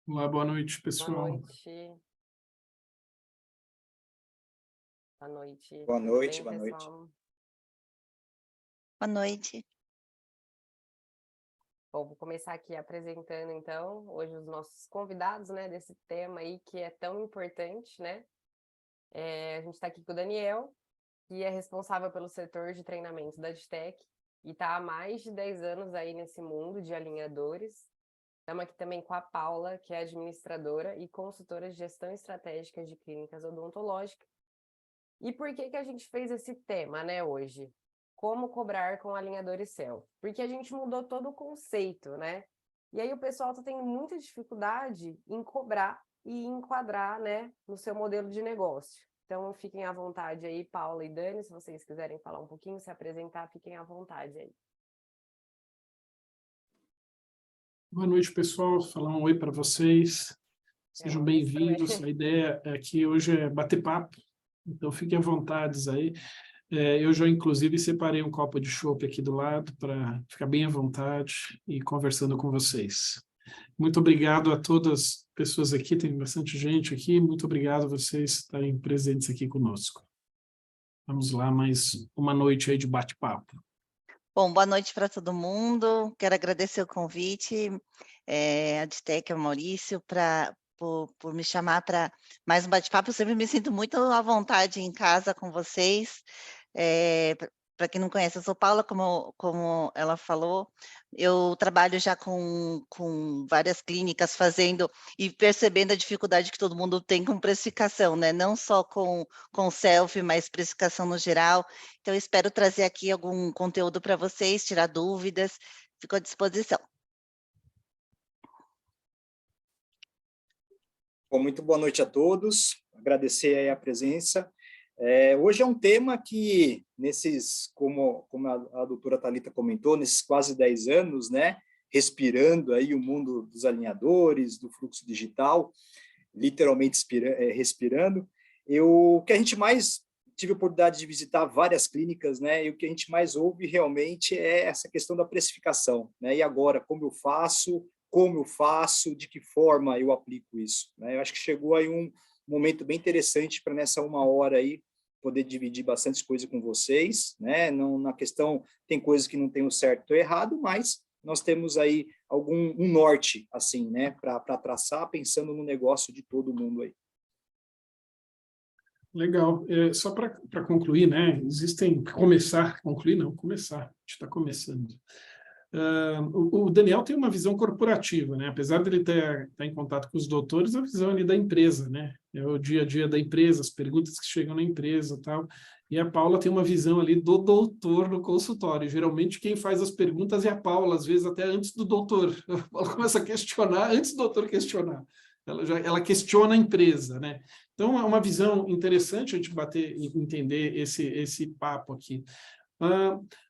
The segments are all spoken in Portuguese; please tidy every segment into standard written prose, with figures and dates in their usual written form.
Olá, boa noite, Boa pessoal. noite. Boa noite. Boa Tudo noite, bem, boa noite. pessoal? Boa noite. Bom, vou começar aqui apresentando, então, hoje os nossos convidados, né, desse tema aí que é tão importante, né? A gente está aqui com o Daniel, que é responsável pelo setor de treinamento da Adtech e está há mais de 10 anos aí nesse mundo de alinhadores. Estamos aqui também com a Paula, que é administradora e consultora de gestão estratégica de clínicas odontológicas. E por que a gente fez esse tema, né, hoje? Como cobrar com alinhadores self? Porque a gente mudou todo o conceito, né? E aí o pessoal está tendo muita dificuldade em cobrar e enquadrar, né, no seu modelo de negócio. Então, fiquem à vontade aí, Paula e Dani, se vocês quiserem falar um pouquinho, se apresentar, fiquem à vontade aí. Boa noite, pessoal. Falar um oi para vocês. Sejam Um oi também. bem-vindos. A ideia aqui hoje é bater papo, então fiquem à vontade aí. Eu já, inclusive, separei um copo de chopp aqui do lado para ficar bem à vontade e conversando com vocês. Muito obrigado a todas as pessoas aqui, tem bastante gente aqui. Muito obrigado a vocês estarem presentes aqui conosco. Vamos lá, mais uma noite aí de bate-papo. Bom, boa noite para todo mundo. Quero agradecer o convite, a Adtech, ao Maurício, por me chamar para mais um bate-papo. Eu sempre me sinto muito à vontade em casa com vocês. Para quem não conhece, eu sou Paula, como ela falou. Eu trabalho já com várias clínicas fazendo e percebendo a dificuldade que todo mundo tem com precificação, né? Não só com selfie, mas precificação no geral. Então, eu espero trazer aqui algum conteúdo para vocês, tirar dúvidas. Fico à disposição. Bom, muito boa noite a todos. Agradecer aí a presença. Hoje é um tema que, como a doutora Thalita comentou, nesses quase 10 anos, né, respirando aí o mundo dos alinhadores, do fluxo digital, literalmente respirando, o que a gente mais tive a oportunidade de visitar várias clínicas, né, e o que a gente mais ouve realmente é essa questão da precificação, né, e agora, como eu faço, de que forma eu aplico isso, né? Eu acho que chegou aí um momento bem interessante para nessa uma hora aí poder dividir bastante coisa com vocês, né? Não, na questão, tem coisas que não tem o certo ou errado, mas nós temos aí um norte, assim, né, para traçar, pensando no negócio de todo mundo aí. Legal. Só para concluir, né? Concluir não, começar. A gente está começando. O Daniel tem uma visão corporativa, né? Apesar dele estar em contato com os doutores, a visão ali da empresa, né? É o dia a dia da empresa, as perguntas que chegam na empresa, tal. E a Paula tem uma visão ali do doutor no consultório. Geralmente quem faz as perguntas é a Paula, às vezes até antes do doutor. A Paula começa a questionar antes do doutor questionar. Ela questiona a empresa, né? Então é uma visão interessante a gente entender esse papo aqui.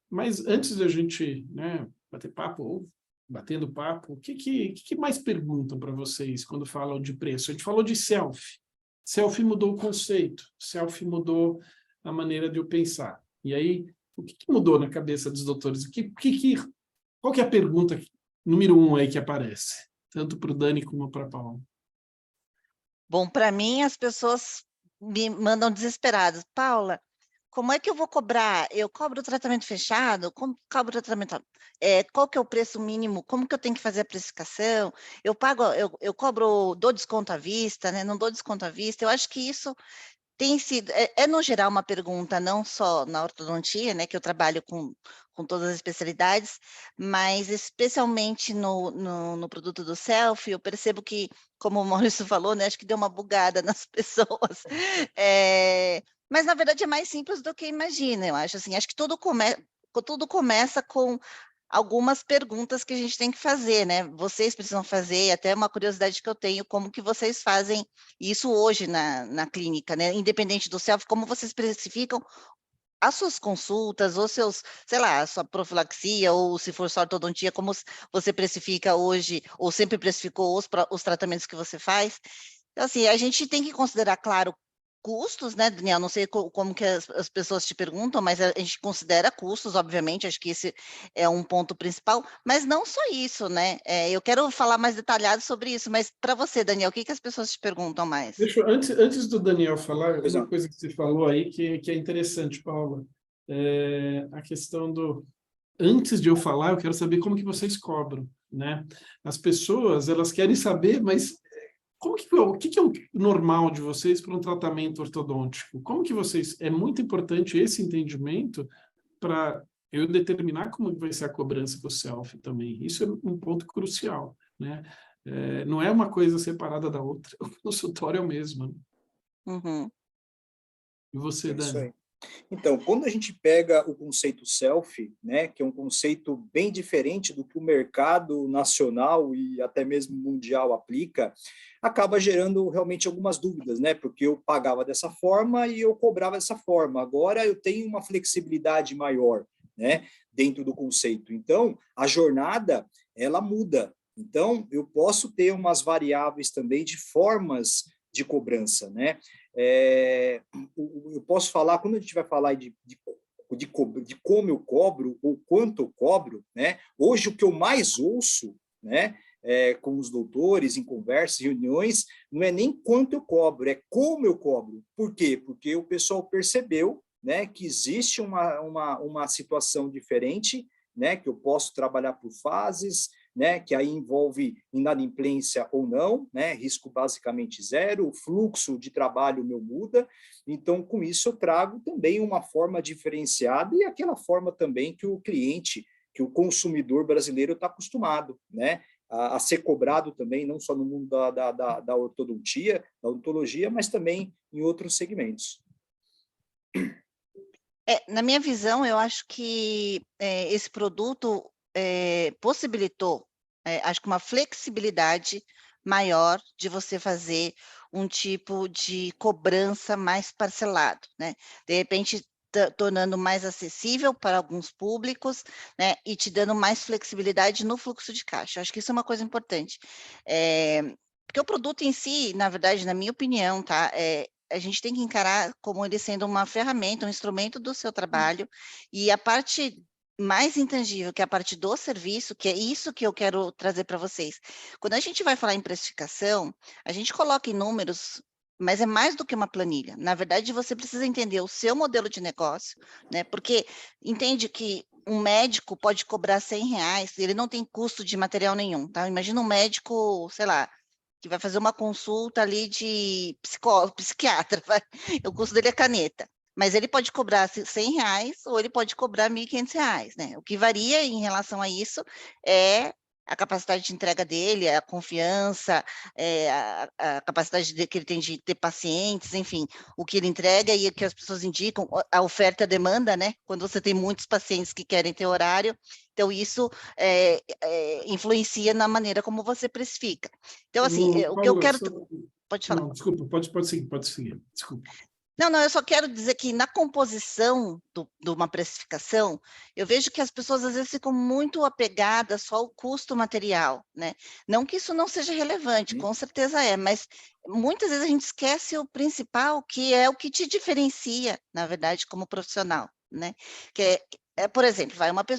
Mas antes da gente, né, bater papo ou batendo papo, o que mais perguntam para vocês quando falam de preço? A gente falou de selfie. Selfie mudou o conceito, selfie mudou a maneira de eu pensar. E aí, o que mudou na cabeça dos doutores? Qual que é a pergunta número 1 aí que aparece? Tanto para o Dani como para a Paula. Bom, para mim, as pessoas me mandam desesperadas. Paula, como é que eu vou cobrar? Eu cobro o tratamento fechado? Como cobro o tratamento? Qual que é o preço mínimo? Como que eu tenho que fazer a precificação? Eu cobro, dou desconto à vista, né? Não dou desconto à vista. Eu acho que isso tem sido, no geral uma pergunta, não só na ortodontia, né, que eu trabalho com todas as especialidades, mas especialmente no produto do selfie, eu percebo que, como o Maurício falou, né, acho que deu uma bugada nas pessoas. Mas, na verdade, é mais simples do que imagina, eu acho, assim, acho que tudo começa com algumas perguntas que a gente tem que fazer, né? Vocês precisam fazer, até uma curiosidade que eu tenho, como que vocês fazem isso hoje na clínica, né? Independente do self, como vocês especificam as suas consultas, ou seus, sei lá, a sua profilaxia, ou se for só ortodontia, como você precifica hoje, ou sempre precificou os tratamentos que você faz. Então, assim, a gente tem que considerar, claro, custos, né, Daniel? Não sei como que as pessoas te perguntam, mas a gente considera custos, obviamente, acho que esse é um ponto principal, mas não só isso, né? Eu quero falar mais detalhado sobre isso, mas para você, Daniel, o que as pessoas te perguntam mais? Antes do Daniel falar, Pois uma não. coisa que você falou aí que é interessante, Paula, a questão do... Antes de eu falar, eu quero saber como que vocês cobram, né? As pessoas, elas querem saber, mas o que é o normal de vocês para um tratamento ortodôntico? Como que vocês... É muito importante esse entendimento para eu determinar como vai ser a cobrança do self também. Isso é um ponto crucial, né? Não é uma coisa separada da outra. O consultório é o mesmo, né? Uhum. E você, É isso Dani? aí. Então, quando a gente pega o conceito self, né, que é um conceito bem diferente do que o mercado nacional e até mesmo mundial aplica, acaba gerando realmente algumas dúvidas, né, porque eu pagava dessa forma e eu cobrava dessa forma. Agora eu tenho uma flexibilidade maior, né, dentro do conceito. Então, a jornada, ela muda. Então, eu posso ter umas variáveis também de formas de cobrança, né? Eu posso falar, quando a gente vai falar de como eu cobro ou quanto eu cobro, né? Hoje o que eu mais ouço, né, com os doutores, em conversas, reuniões, não é nem quanto eu cobro, é como eu cobro. Por quê? Porque o pessoal percebeu, né, que existe uma situação diferente, né, que eu posso trabalhar por fases, né, que aí envolve inadimplência ou não, né, risco basicamente zero, o fluxo de trabalho meu muda, então com isso eu trago também uma forma diferenciada e aquela forma também que o cliente, que o consumidor brasileiro está acostumado, né, a ser cobrado também, não só no mundo da ortodontia, da odontologia, mas também em outros segmentos. Na minha visão, eu acho que esse produto possibilitou, acho que uma flexibilidade maior de você fazer um tipo de cobrança mais parcelado, né? De repente, tornando mais acessível para alguns públicos, né? E te dando mais flexibilidade no fluxo de caixa. Acho que isso é uma coisa importante. Porque o produto em si, na verdade, na minha opinião, tá? A gente tem que encarar como ele sendo uma ferramenta, um instrumento do seu trabalho, e a parte mais intangível, que é a parte do serviço, que é isso que eu quero trazer para vocês. Quando a gente vai falar em precificação, a gente coloca em números, mas é mais do que uma planilha. Na verdade, você precisa entender o seu modelo de negócio, né? Porque entende que um médico pode cobrar R$100, ele não tem custo de material nenhum, tá? Imagina um médico, sei lá, que vai fazer uma consulta ali de psiquiatra, o custo dele é caneta. Mas ele pode cobrar R$100 ou ele pode cobrar R$1.500, né? O que varia em relação a isso é a capacidade de entrega dele, a confiança, a capacidade que ele tem de ter pacientes, enfim, o que ele entrega e o que as pessoas indicam, a oferta e a demanda, né? Quando você tem muitos pacientes que querem ter horário, então isso influencia na maneira como você precifica. Então, assim, o que eu Paula, quero... Pode falar. não, desculpa, pode seguir, desculpa. Não, eu só quero dizer que na composição de uma precificação, eu vejo que as pessoas às vezes ficam muito apegadas só ao custo material, né? Não que isso não seja relevante, com certeza é, mas muitas vezes a gente esquece o principal, que é o que te diferencia, na verdade, como profissional, né? Que por exemplo,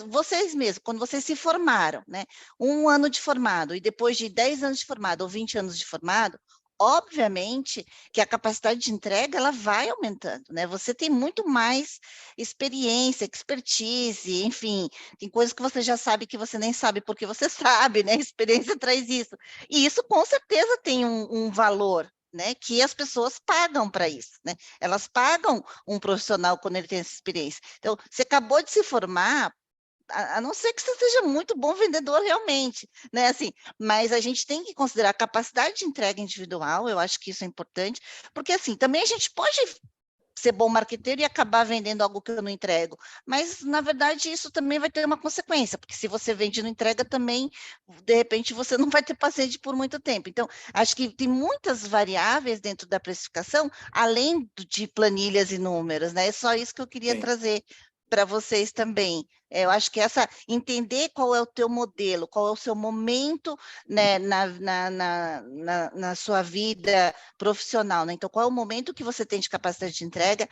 vocês mesmos, quando vocês se formaram, né? 1 ano de formado, e depois de 10 anos de formado, ou 20 anos de formado, obviamente que a capacidade de entrega ela vai aumentando, né? Você tem muito mais experiência, expertise, enfim, tem coisas que você já sabe que você nem sabe porque você sabe, né? A experiência traz isso. E isso com certeza tem um valor, né? Que as pessoas pagam para isso, né? Elas pagam um profissional quando ele tem essa experiência. Então, você acabou de se formar, a não ser que você seja muito bom vendedor realmente, né? Assim, mas a gente tem que considerar a capacidade de entrega individual, eu acho que isso é importante, porque assim, também a gente pode ser bom marqueteiro e acabar vendendo algo que eu não entrego, mas na verdade isso também vai ter uma consequência, porque se você vende e não entrega também, de repente você não vai ter paciente por muito tempo. Então, acho que tem muitas variáveis dentro da precificação, além de planilhas e números, né? É só isso que eu queria Sim. trazer para vocês também. Eu acho que entender qual é o teu modelo, qual é o seu momento, né, na sua vida profissional, né? Então, qual é o momento que você tem de capacidade de entrega?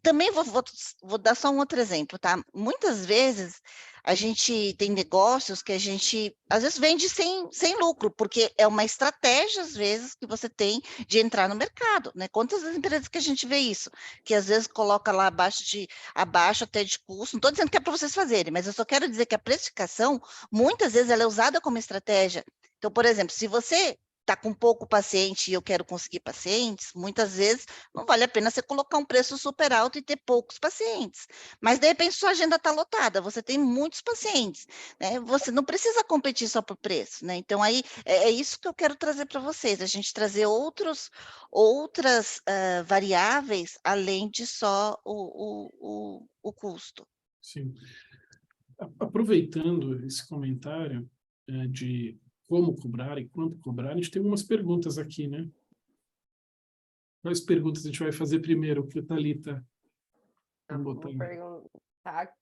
Também vou dar só um outro exemplo, tá? Muitas vezes a gente tem negócios que a gente, às vezes, vende sem lucro, porque é uma estratégia, às vezes, que você tem de entrar no mercado, né? Quantas empresas que a gente vê isso? Que, às vezes, coloca lá abaixo até de custo. Não estou dizendo que é para vocês fazerem, mas eu só quero dizer que a precificação, muitas vezes, ela é usada como estratégia. Então, por exemplo, se você está com pouco paciente e eu quero conseguir pacientes, muitas vezes não vale a pena você colocar um preço super alto e ter poucos pacientes. Mas, de repente, sua agenda está lotada, você tem muitos pacientes, né? Você não precisa competir só por preço, né? Então, aí, é isso que eu quero trazer para vocês, a gente trazer outras variáveis, além de só o custo. Sim. Aproveitando esse comentário de como cobrar e quanto cobrar, a gente tem algumas perguntas aqui, né? Quais perguntas a gente vai fazer primeiro, que a Thalita vai botar aí? Perguntar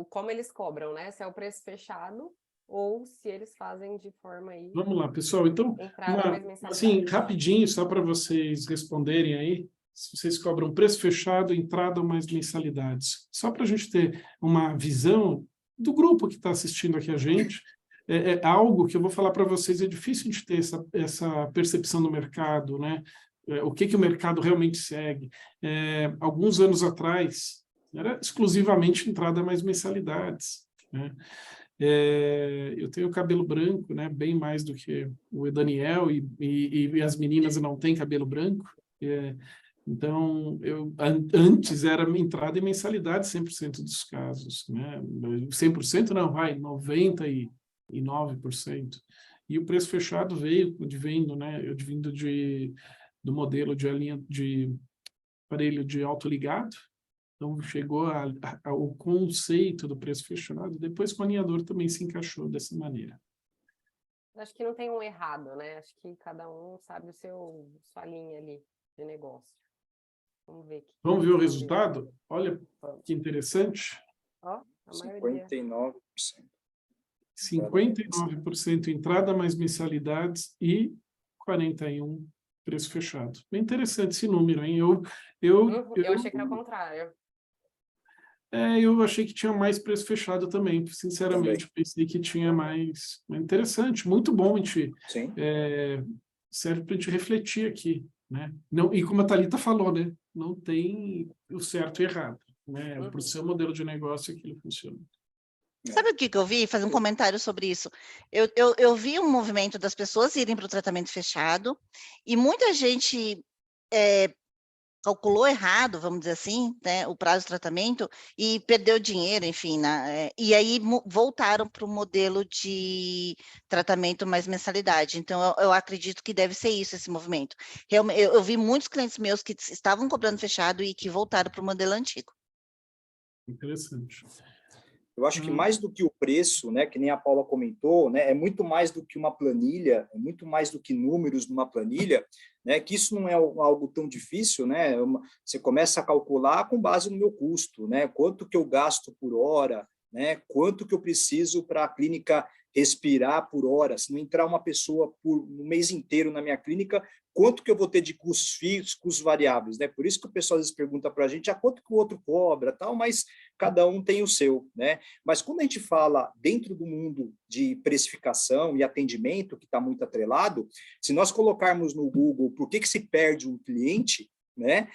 como eles cobram, né? Se é o preço fechado ou se eles fazem de forma aí... Vamos lá, pessoal. Então, entrada mais mensalidade. assim, rapidinho, só para vocês responderem aí, se vocês cobram preço fechado, entrada ou mais mensalidades. Só para a gente ter uma visão do grupo que está assistindo aqui a gente, é algo que eu vou falar para vocês, é difícil de ter essa percepção do mercado, né? O que o mercado realmente segue. Alguns anos atrás, era exclusivamente entrada mais mensalidades, né? Eu tenho cabelo branco, né, bem mais do que o Daniel, e as meninas não têm cabelo branco. Então, antes era entrada e mensalidade 100% dos casos, né? 100% não, vai, 99%. E o preço fechado veio advindo, né? Advindo do modelo de aparelho de autoligado. Então, chegou ao conceito do preço fechado, depois que o alinhador também se encaixou dessa maneira. Acho que não tem um errado, né? Acho que cada um sabe sua linha ali de negócio. Vamos ver. Vamos ver o resultado? Olha que interessante. Ó, a maioria. 59%. 59% entrada mais mensalidades e 41% preço fechado. Bem interessante esse número, hein? Eu achei que era o contrário. Eu achei que tinha mais preço fechado também, sinceramente. Pensei que tinha mais. Interessante, muito bom, a gente, serve para a gente refletir aqui, né? Não, e como a Thalita falou, né? Não tem o certo e errado, né? Para o seu modelo de negócio aquilo funciona. Sabe o que eu vi? Fazer um comentário sobre isso. Eu vi um movimento das pessoas irem para o tratamento fechado e muita gente calculou errado, vamos dizer assim, né, o prazo de tratamento e perdeu dinheiro, enfim, né, e aí voltaram para o modelo de tratamento mais mensalidade. Então, eu acredito que deve ser isso, esse movimento. Eu vi muitos clientes meus que estavam cobrando fechado e que voltaram para o modelo antigo. Interessante. Eu acho que mais do que o preço, né, que nem a Paula comentou, né, é muito mais do que uma planilha, é muito mais do que números numa planilha, né, que isso não é algo tão difícil, né, você começa a calcular com base no meu custo, né, quanto que eu gasto por hora, né, quanto que eu preciso para a clínica respirar por hora, se não entrar uma pessoa no mês inteiro na minha clínica, quanto que eu vou ter de custos fixos, custos variáveis, né? Por isso que o pessoal às vezes pergunta para a gente, quanto que o outro cobra, tal, mas cada um tem o seu, né? Mas quando a gente fala dentro do mundo de precificação e atendimento, que está muito atrelado, se nós colocarmos no Google por que se perde um cliente, né?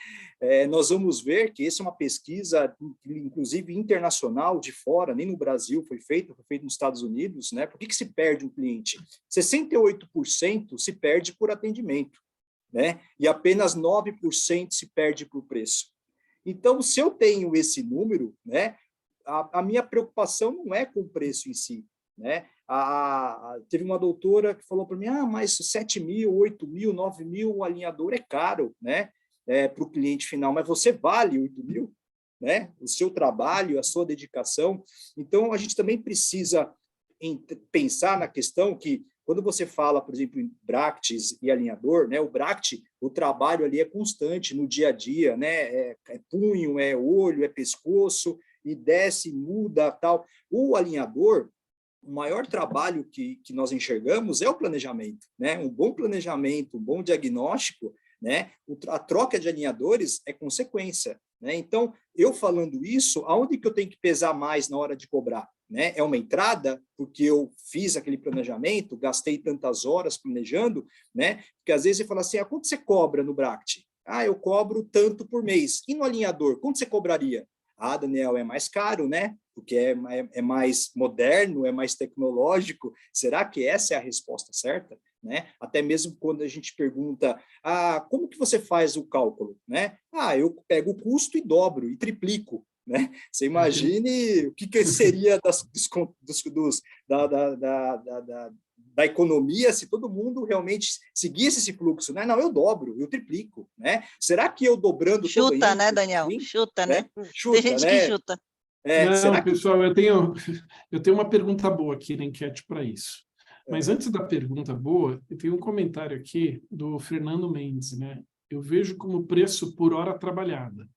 Nós vamos ver que essa é uma pesquisa, inclusive internacional, de fora, nem no Brasil foi feito nos Estados Unidos, né? Por que se perde um cliente? 68% se perde por atendimento, né? E apenas 9% se perde por preço. Então, se eu tenho esse número, né, a minha preocupação não é com o preço em si, né? Teve uma doutora que falou para mim, mas 7 mil, 8 mil, 9 mil, o alinhador é caro, né? Para o cliente final, mas você vale 8 mil, né? O seu trabalho, a sua dedicação. Então, a gente também precisa pensar na questão que, quando você fala, por exemplo, em bractes e alinhador, né? O bract, o trabalho ali é constante no dia a dia, né? É punho, é olho, é pescoço, e desce, muda, tal. O alinhador, o maior trabalho que nós enxergamos é o planejamento, né? Um bom planejamento, um bom diagnóstico, né? A troca de alinhadores é consequência, né? Então, eu falando isso, aonde que eu tenho que pesar mais na hora de cobrar? Né? É uma entrada, porque eu fiz aquele planejamento, gastei tantas horas planejando, né? Porque às vezes você fala assim, quanto você cobra no Bract? Eu cobro tanto por mês. E no alinhador, quanto você cobraria? Daniel, é mais caro, né? Porque é mais moderno, é mais tecnológico. Será que essa é a resposta certa? Né? Até mesmo quando a gente pergunta, como que você faz o cálculo? Né? Eu pego o custo e dobro, e triplico. Né? Você imagine o que seria da economia se todo mundo realmente seguisse esse fluxo, né? Não, eu dobro, eu triplico, né? Será que eu dobrando chuta, todo isso, né, Daniel? sim, Chuta, né? né? Chuta, Tem gente né? que chuta. Não, Será que... pessoal, eu tenho uma pergunta boa aqui na enquete para isso. Mas antes da pergunta boa, eu tenho um comentário aqui do Fernando Mendes, né? Eu vejo como preço por hora trabalhada.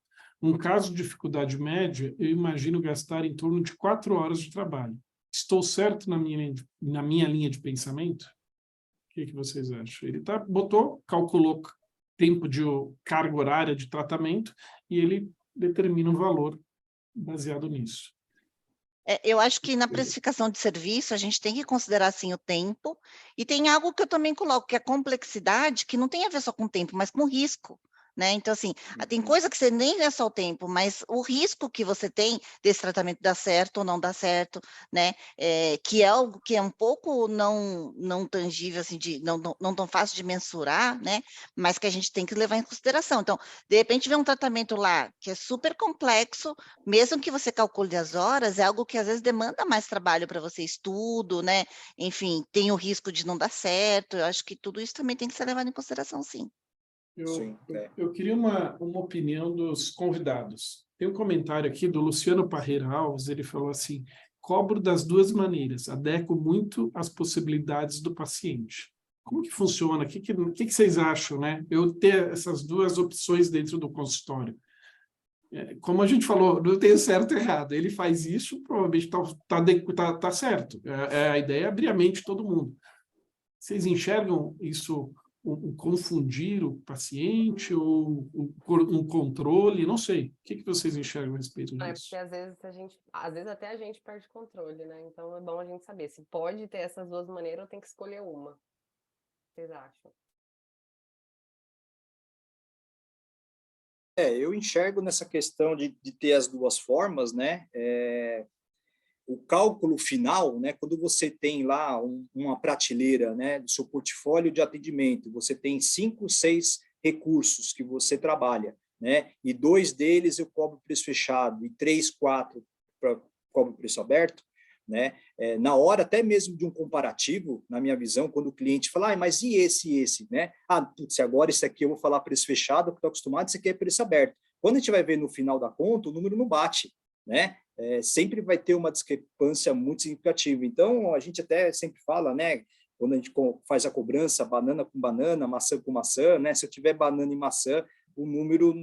Um caso de dificuldade média, eu imagino gastar em torno de 4 horas de trabalho. Estou certo na minha linha de pensamento? O que vocês acham? Ele calculou tempo de carga horária de tratamento e ele determina um valor baseado nisso. Eu acho que na precificação de serviço, a gente tem que considerar, assim, o tempo, e tem algo que eu também coloco, que é a complexidade, que não tem a ver só com o tempo, mas com o risco, né? Então, assim, tem coisa que você nem é só o tempo, mas o risco que você tem desse tratamento dar certo ou não dar certo, né? Que é algo que é um pouco não tangível, assim, não tão fácil de mensurar, né? Mas que a gente tem que levar em consideração. Então, de repente, vem um tratamento lá que é super complexo, mesmo que você calcule as horas, é algo que às vezes demanda mais trabalho para você, estudo, né? Enfim, tem o risco de não dar certo. Eu acho que tudo isso também tem que ser levado em consideração, sim. Eu queria uma opinião dos convidados. Tem um comentário aqui do Luciano Parreira Alves, ele falou assim, cobro das duas maneiras, adequo muito às possibilidades do paciente. Como que funciona? O que vocês acham, né? Eu ter essas duas opções dentro do consultório. Como a gente falou, não tem certo e errado. Ele faz isso, provavelmente tá certo. A ideia é abrir a mente de todo mundo. Vocês enxergam isso, confundir o paciente ou um controle? Não sei. O que vocês enxergam a respeito disso? Porque às vezes até a gente perde controle, né? Então é bom a gente saber se pode ter essas duas maneiras ou tem que escolher uma. O que vocês acham? Eu enxergo nessa questão de ter as duas formas, né? O cálculo final, né? Quando você tem lá uma prateleira, né? Do seu portfólio de atendimento, você tem 5, 6 recursos que você trabalha, né? E 2 deles eu cobro preço fechado e 3, 4 cobro preço aberto, né? Na hora até mesmo de um comparativo, na minha visão, quando o cliente fala, mas e esse, né? Putz, agora esse aqui eu vou falar preço fechado, porque estou acostumado, esse aqui é preço aberto. Quando a gente vai ver no final da conta, o número não bate, né? Sempre vai ter uma discrepância muito significativa. Então, a gente até sempre fala, né? Quando a gente faz a cobrança, banana com banana, maçã com maçã, né? Se eu tiver banana e maçã, o número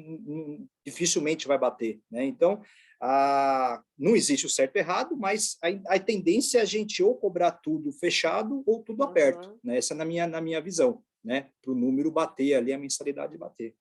dificilmente vai bater, né? Então, não existe o certo e errado, mas a tendência é a gente ou cobrar tudo fechado ou tudo aberto, né? Essa é na minha visão, né? Para o número bater ali, a mensalidade bater.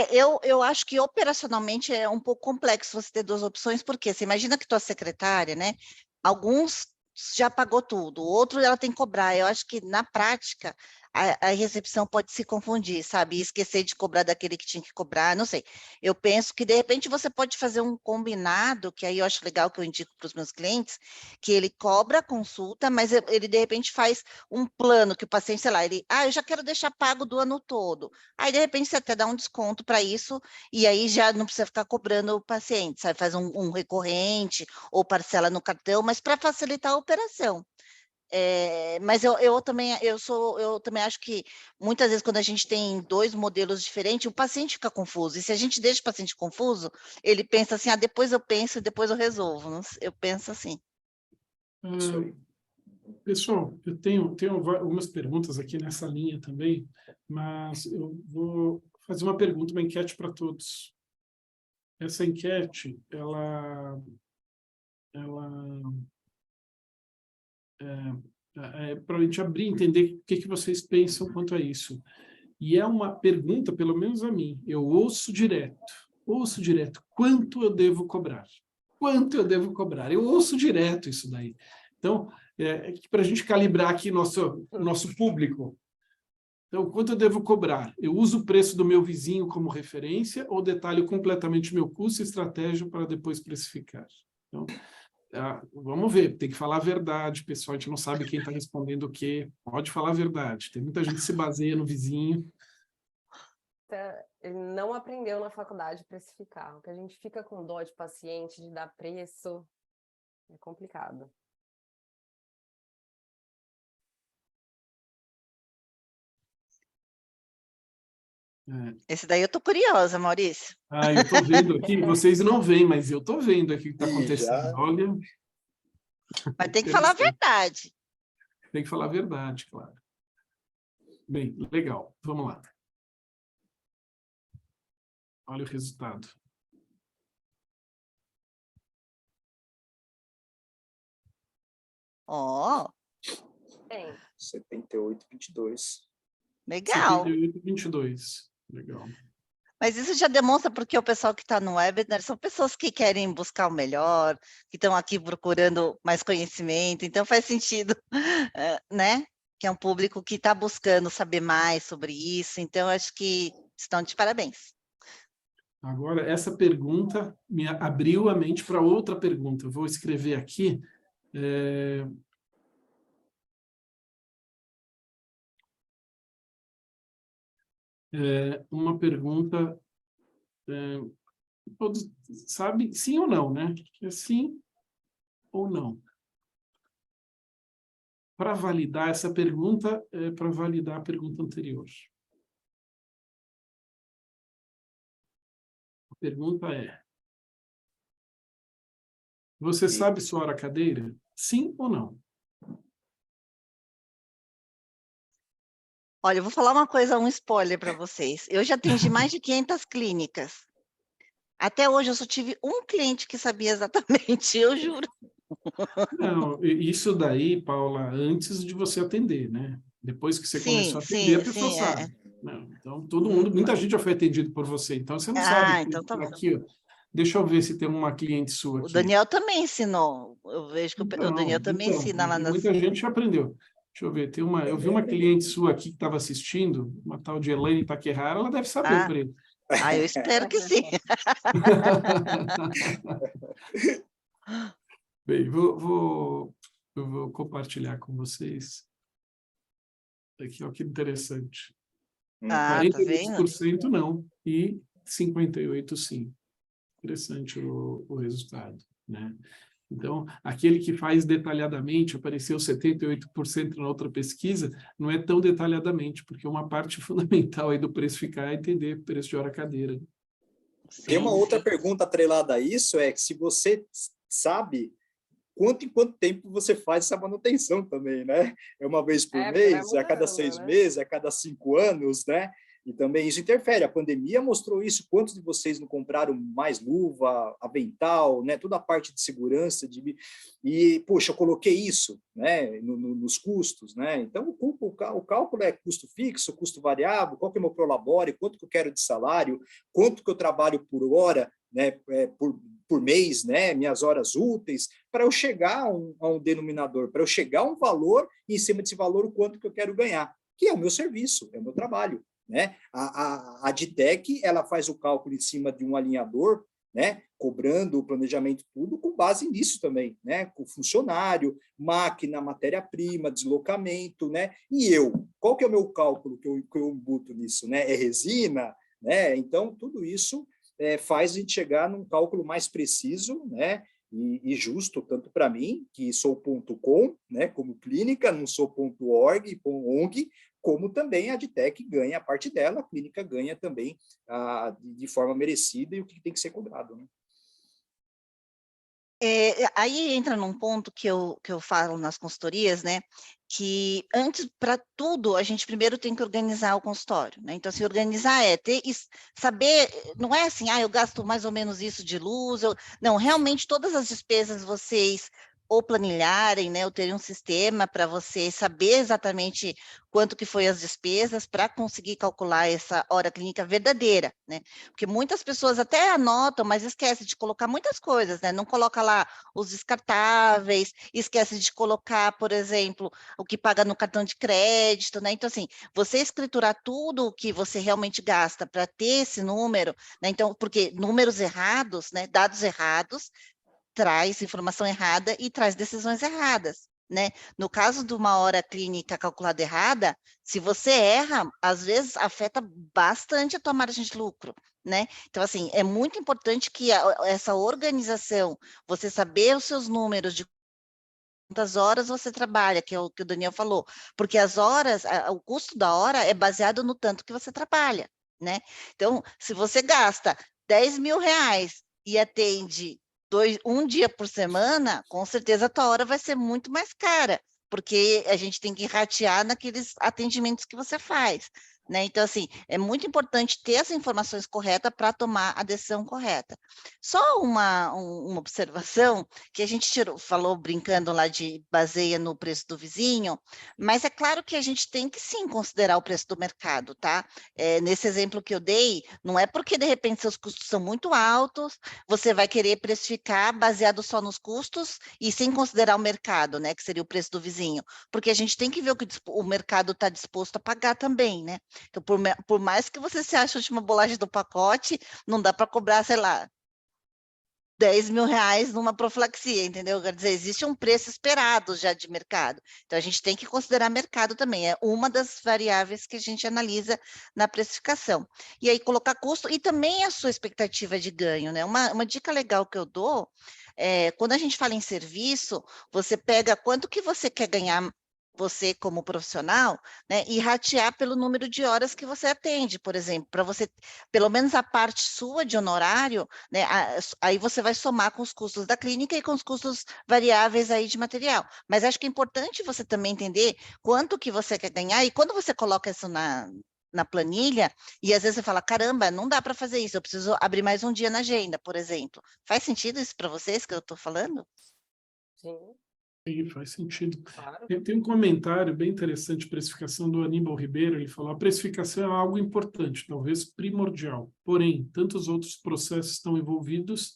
Eu acho que operacionalmente é um pouco complexo você ter duas opções, porque você imagina que tua secretária, né? Alguns já pagou tudo, o outro ela tem que cobrar. Eu acho que na prática a recepção pode se confundir, sabe? E esquecer de cobrar daquele que tinha que cobrar, não sei. Eu penso que de repente você pode fazer um combinado, que aí eu acho legal, que eu indico para os meus clientes, que ele cobra a consulta, mas ele de repente faz um plano que o paciente, sei lá, eu já quero deixar pago do ano todo. Aí, de repente, você até dá um desconto para isso, e aí já não precisa ficar cobrando o paciente, sabe? Faz um recorrente ou parcela no cartão, mas para facilitar a operação. Mas eu também acho que muitas vezes quando a gente tem dois modelos diferentes, o paciente fica confuso. E se a gente deixa o paciente confuso, ele pensa assim, depois eu penso e depois eu resolvo. Eu penso assim. Pessoal, eu tenho algumas perguntas aqui nessa linha também, mas eu vou fazer uma pergunta, uma enquete para todos. essa enquete, ela para a gente abrir, entender o que vocês pensam quanto a isso. E é uma pergunta, pelo menos a mim, eu ouço direto, quanto eu devo cobrar? Quanto eu devo cobrar? Eu ouço direto isso daí. Então, para a gente calibrar aqui nosso público, então, quanto eu devo cobrar? Eu uso o preço do meu vizinho como referência ou detalho completamente meu custo e estratégia para depois precificar? Então, vamos ver, tem que falar a verdade, pessoal, a gente não sabe quem está respondendo o quê, pode falar a verdade. Tem muita gente que se baseia no vizinho. Ele não aprendeu na faculdade precificar. O que a gente fica com dó de paciente, de dar preço, é complicado. Esse daí eu tô curiosa, Maurício. Eu estou vendo aqui, vocês não veem, mas eu estou vendo aqui o que está Ih, acontecendo. já. Olha, Mas tem que falar a verdade. tem que falar a verdade, claro. Bem, legal, vamos lá. Olha o resultado. Ó, 78,22. legal. 78,22. Legal. Mas isso já demonstra porque o pessoal que está no webinar são pessoas que querem buscar o melhor, que estão aqui procurando mais conhecimento, então faz sentido, né? Que é um público que está buscando saber mais sobre isso, então acho que estão de parabéns. Agora, essa pergunta me abriu a mente para outra pergunta. Eu vou escrever aqui. Uma pergunta, todos sabem, sim ou não, né? É sim ou não. Para validar essa pergunta, para validar a pergunta anterior. A pergunta é: você sabe suar a cadeira? Sim ou não? Olha, eu vou falar uma coisa, um spoiler para vocês. Eu já atendi mais de 500 clínicas. Até hoje eu só tive um cliente que sabia exatamente, eu juro. Não, isso daí, Paula, antes de você atender, né? Depois que você Sim, começou a atender, a sim, pessoa sim. sabe. Não, então, todo mundo, muita gente já foi atendido por você, então você não sabe. Então tá bom. Aqui, ó, deixa eu ver se tem uma cliente sua O aqui. Daniel também ensinou. Eu vejo que o Daniel também ensina lá nas... Muita gente já aprendeu. Deixa eu ver, eu vi uma cliente sua aqui que estava assistindo, uma tal de Elaine Taquerrara, ela deve saber o preço. Eu espero que sim. Bem, eu vou compartilhar com vocês. Aqui, ó, que interessante. Tá vendo? 42% não, e 58% sim. Interessante o resultado, né? Então, aquele que faz detalhadamente, apareceu 78% na outra pesquisa, não é tão detalhadamente, porque uma parte fundamental aí do precificar é entender o preço de hora cadeira. Tem uma Sim, outra sim. pergunta atrelada a isso, é que se você sabe em quanto tempo você faz essa manutenção também, né? É uma vez por porque vai mês, é a cada mudando, 6 né? meses, é a cada 5 anos, né? E também isso interfere. A pandemia mostrou isso. Quantos de vocês não compraram mais luva, avental, né? Toda a parte de segurança. E, poxa, eu coloquei isso, né? Nos custos, né? Então, o cálculo é custo fixo, custo variável, qual que é o meu prolabore, quanto que eu quero de salário, quanto que eu trabalho por hora, né? Por mês, né? Minhas horas úteis, para eu chegar a um denominador, para eu chegar a um valor, e em cima desse valor, o quanto que eu quero ganhar, que é o meu serviço, é o meu trabalho. Né? A Aditec, ela faz o cálculo em cima de um alinhador, né? Cobrando o planejamento tudo com base nisso também, né? Com funcionário, máquina, matéria-prima, deslocamento, né? E qual que é o meu cálculo que eu boto nisso, né? É resina, né? Então, tudo isso faz a gente chegar num cálculo mais preciso, né? E justo, tanto para mim, que sou .com, né, como clínica, não sou .org, .ong, como também a Aditec ganha a parte dela, a clínica ganha também de forma merecida e o que tem que ser cobrado. Né? Aí entra num ponto que eu falo nas consultorias, né? Que antes, para tudo, a gente primeiro tem que organizar o consultório, né? Então, se organizar saber, não é assim, eu gasto mais ou menos isso de luz, não, realmente todas as despesas vocês ou planilharem, né, ou terem um sistema para você saber exatamente quanto que foi as despesas para conseguir calcular essa hora clínica verdadeira, né? Porque muitas pessoas até anotam, mas esquecem de colocar muitas coisas, né? Não coloca lá os descartáveis, esquece de colocar, por exemplo, o que paga no cartão de crédito, né? Então, assim, você escriturar tudo o que você realmente gasta para ter esse número, né? Então, porque números errados, né? Dados errados, traz informação errada e traz decisões erradas, né? No caso de uma hora clínica calculada errada, se você erra, às vezes afeta bastante a tua margem de lucro, né? Então, assim, é muito importante que essa organização, você saber os seus números de quantas horas você trabalha, que é o que o Daniel falou, porque as horas, o custo da hora é baseado no tanto que você trabalha, né? Então, se você gasta 10 mil reais e atende um dia por semana, com certeza a tua hora vai ser muito mais cara, porque a gente tem que ratear naqueles atendimentos que você faz, né? Então, assim, é muito importante ter as informações corretas para tomar a decisão correta. Só uma observação, que a gente falou brincando lá de baseia no preço do vizinho, mas é claro que a gente tem que sim considerar o preço do mercado, tá? Nesse exemplo que eu dei, não é porque de repente seus custos são muito altos, você vai querer precificar baseado só nos custos e sem considerar o mercado, né? Que seria o preço do vizinho, porque a gente tem que ver o que o mercado está disposto a pagar também, né? Então, por mais que você se ache a última bolacha do pacote, não dá para cobrar, sei lá, 10 mil reais numa profilaxia, entendeu? Quer dizer, existe um preço esperado já de mercado. Então, a gente tem que considerar mercado também. É uma das variáveis que a gente analisa na precificação. E aí, colocar custo e também a sua expectativa de ganho, né? Uma dica legal que eu dou quando a gente fala em serviço, você pega quanto que você quer ganhar você como profissional, né, e ratear pelo número de horas que você atende, por exemplo, para você, pelo menos a parte sua de honorário, né, aí você vai somar com os custos da clínica e com os custos variáveis aí de material. Mas acho que é importante você também entender quanto que você quer ganhar e quando você coloca isso na planilha, e às vezes você fala, caramba, não dá para fazer isso, eu preciso abrir mais um dia na agenda, por exemplo. Faz sentido isso para vocês que eu estou falando? Sim, Sim, faz sentido. claro. Tem um comentário bem interessante de precificação do Aníbal Ribeiro, ele falou, a precificação é algo importante, talvez primordial, porém, tantos outros processos estão envolvidos,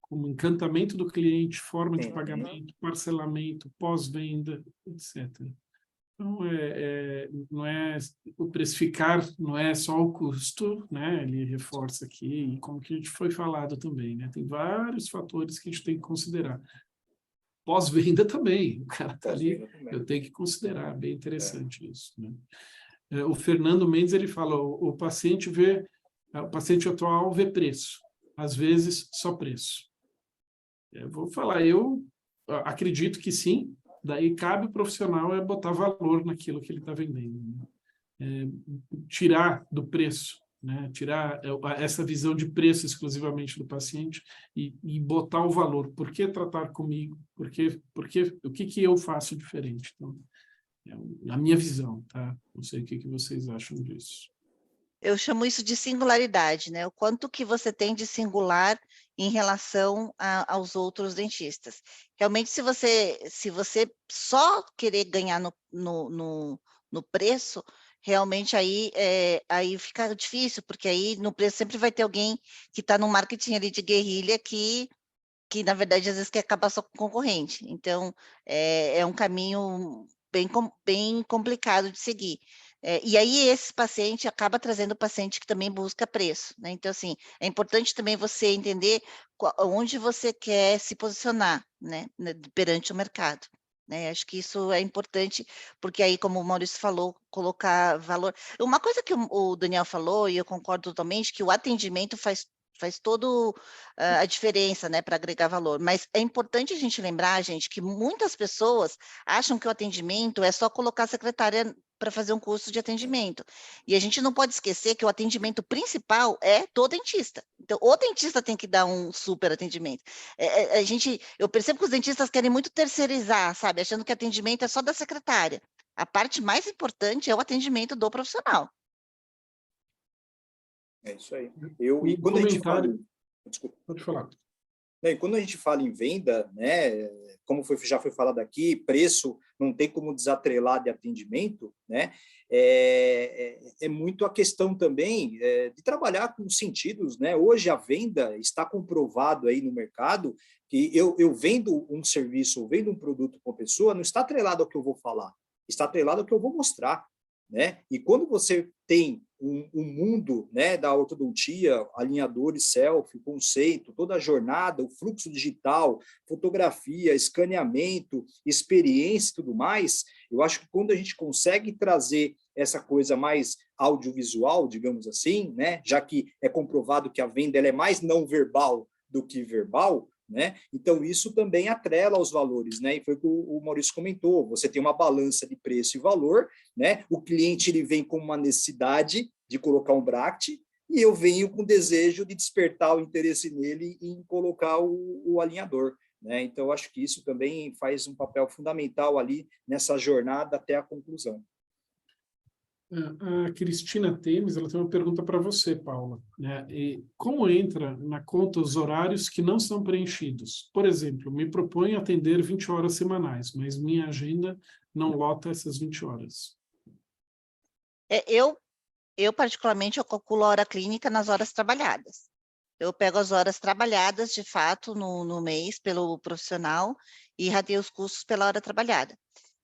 como encantamento do cliente, forma de Sim. pagamento, parcelamento, pós-venda, etc. Então, não é o precificar, não é só o custo, né? Ele reforça aqui, e como que a gente foi falado também, né? Tem vários fatores que a gente tem que considerar. Pós-venda também, o cara está ali, eu tenho que considerar, bem interessante isso, né? O Fernando Mendes, ele fala, o paciente atual vê preço, às vezes só preço. Eu vou falar, eu acredito que sim, daí cabe o profissional botar valor naquilo que ele está vendendo, né? Tirar do preço, né? Tirar essa visão de preço exclusivamente do paciente e botar o valor. Por que tratar comigo? O que eu faço diferente? Então, a minha visão, tá? Não sei o que vocês acham disso. Eu chamo isso de singularidade, né? O quanto que você tem de singular em relação aos outros dentistas. Realmente, se você só querer ganhar no preço, realmente aí fica difícil, porque aí no preço sempre vai ter alguém que está no marketing ali de guerrilha que na verdade às vezes quer acabar só com o concorrente. Então, é um caminho bem complicado de seguir. E aí esse paciente acaba trazendo o paciente que também busca preço, né? Então, assim, é importante também você entender onde você quer se posicionar, né, perante o mercado. Né? Acho que isso é importante, porque aí, como o Maurício falou, colocar valor. Uma coisa que o Daniel falou, e eu concordo totalmente, que o atendimento faz faz todo a diferença, né, para agregar valor. Mas é importante a gente lembrar, gente, que muitas pessoas acham que o atendimento é só colocar a secretária para fazer um curso de atendimento. E a gente não pode esquecer que o atendimento principal é do dentista. Então, o dentista tem que dar um super atendimento. Eu percebo que os dentistas querem muito terceirizar, sabe? Achando que atendimento é só da secretária. A parte mais importante é o atendimento do profissional. É isso aí. Um E quando a gente fala... comentário... Desculpa. Pode falar. E quando a gente fala em venda, né, como já foi falado aqui, preço não tem como desatrelar de atendimento, né, é muito a questão também de trabalhar com sentidos, né? Hoje a venda está comprovado aí no mercado que eu vendo um serviço, ou vendo um produto para a pessoa, não está atrelado ao que eu vou falar, está atrelado ao que eu vou mostrar, né? E quando você tem um mundo, né, da ortodontia, alinhadores, selfie, conceito, toda a jornada, o fluxo digital, fotografia, escaneamento, experiência e tudo mais, eu acho que quando a gente consegue trazer essa coisa mais audiovisual, digamos assim, né, já que é comprovado que a venda ela é mais não verbal do que verbal, né? Então, isso também atrela os valores, né? E foi o que o Maurício comentou, você tem uma balança de preço e valor, né? O cliente ele vem com uma necessidade de colocar um bracket e eu venho com o desejo de despertar o interesse nele em colocar o alinhador, né? Então, acho que isso também faz um papel fundamental ali nessa jornada até a conclusão. A Cristina Temes, ela tem uma pergunta para você, Paula, né? E como entra na conta os horários que não são preenchidos? Por exemplo, me proponho atender 20 horas semanais, mas minha agenda não lota essas 20 horas. Eu particularmente, eu calculo a hora clínica nas horas trabalhadas. Eu pego as horas trabalhadas, de fato, no mês, pelo profissional, e rateio os custos pela hora trabalhada.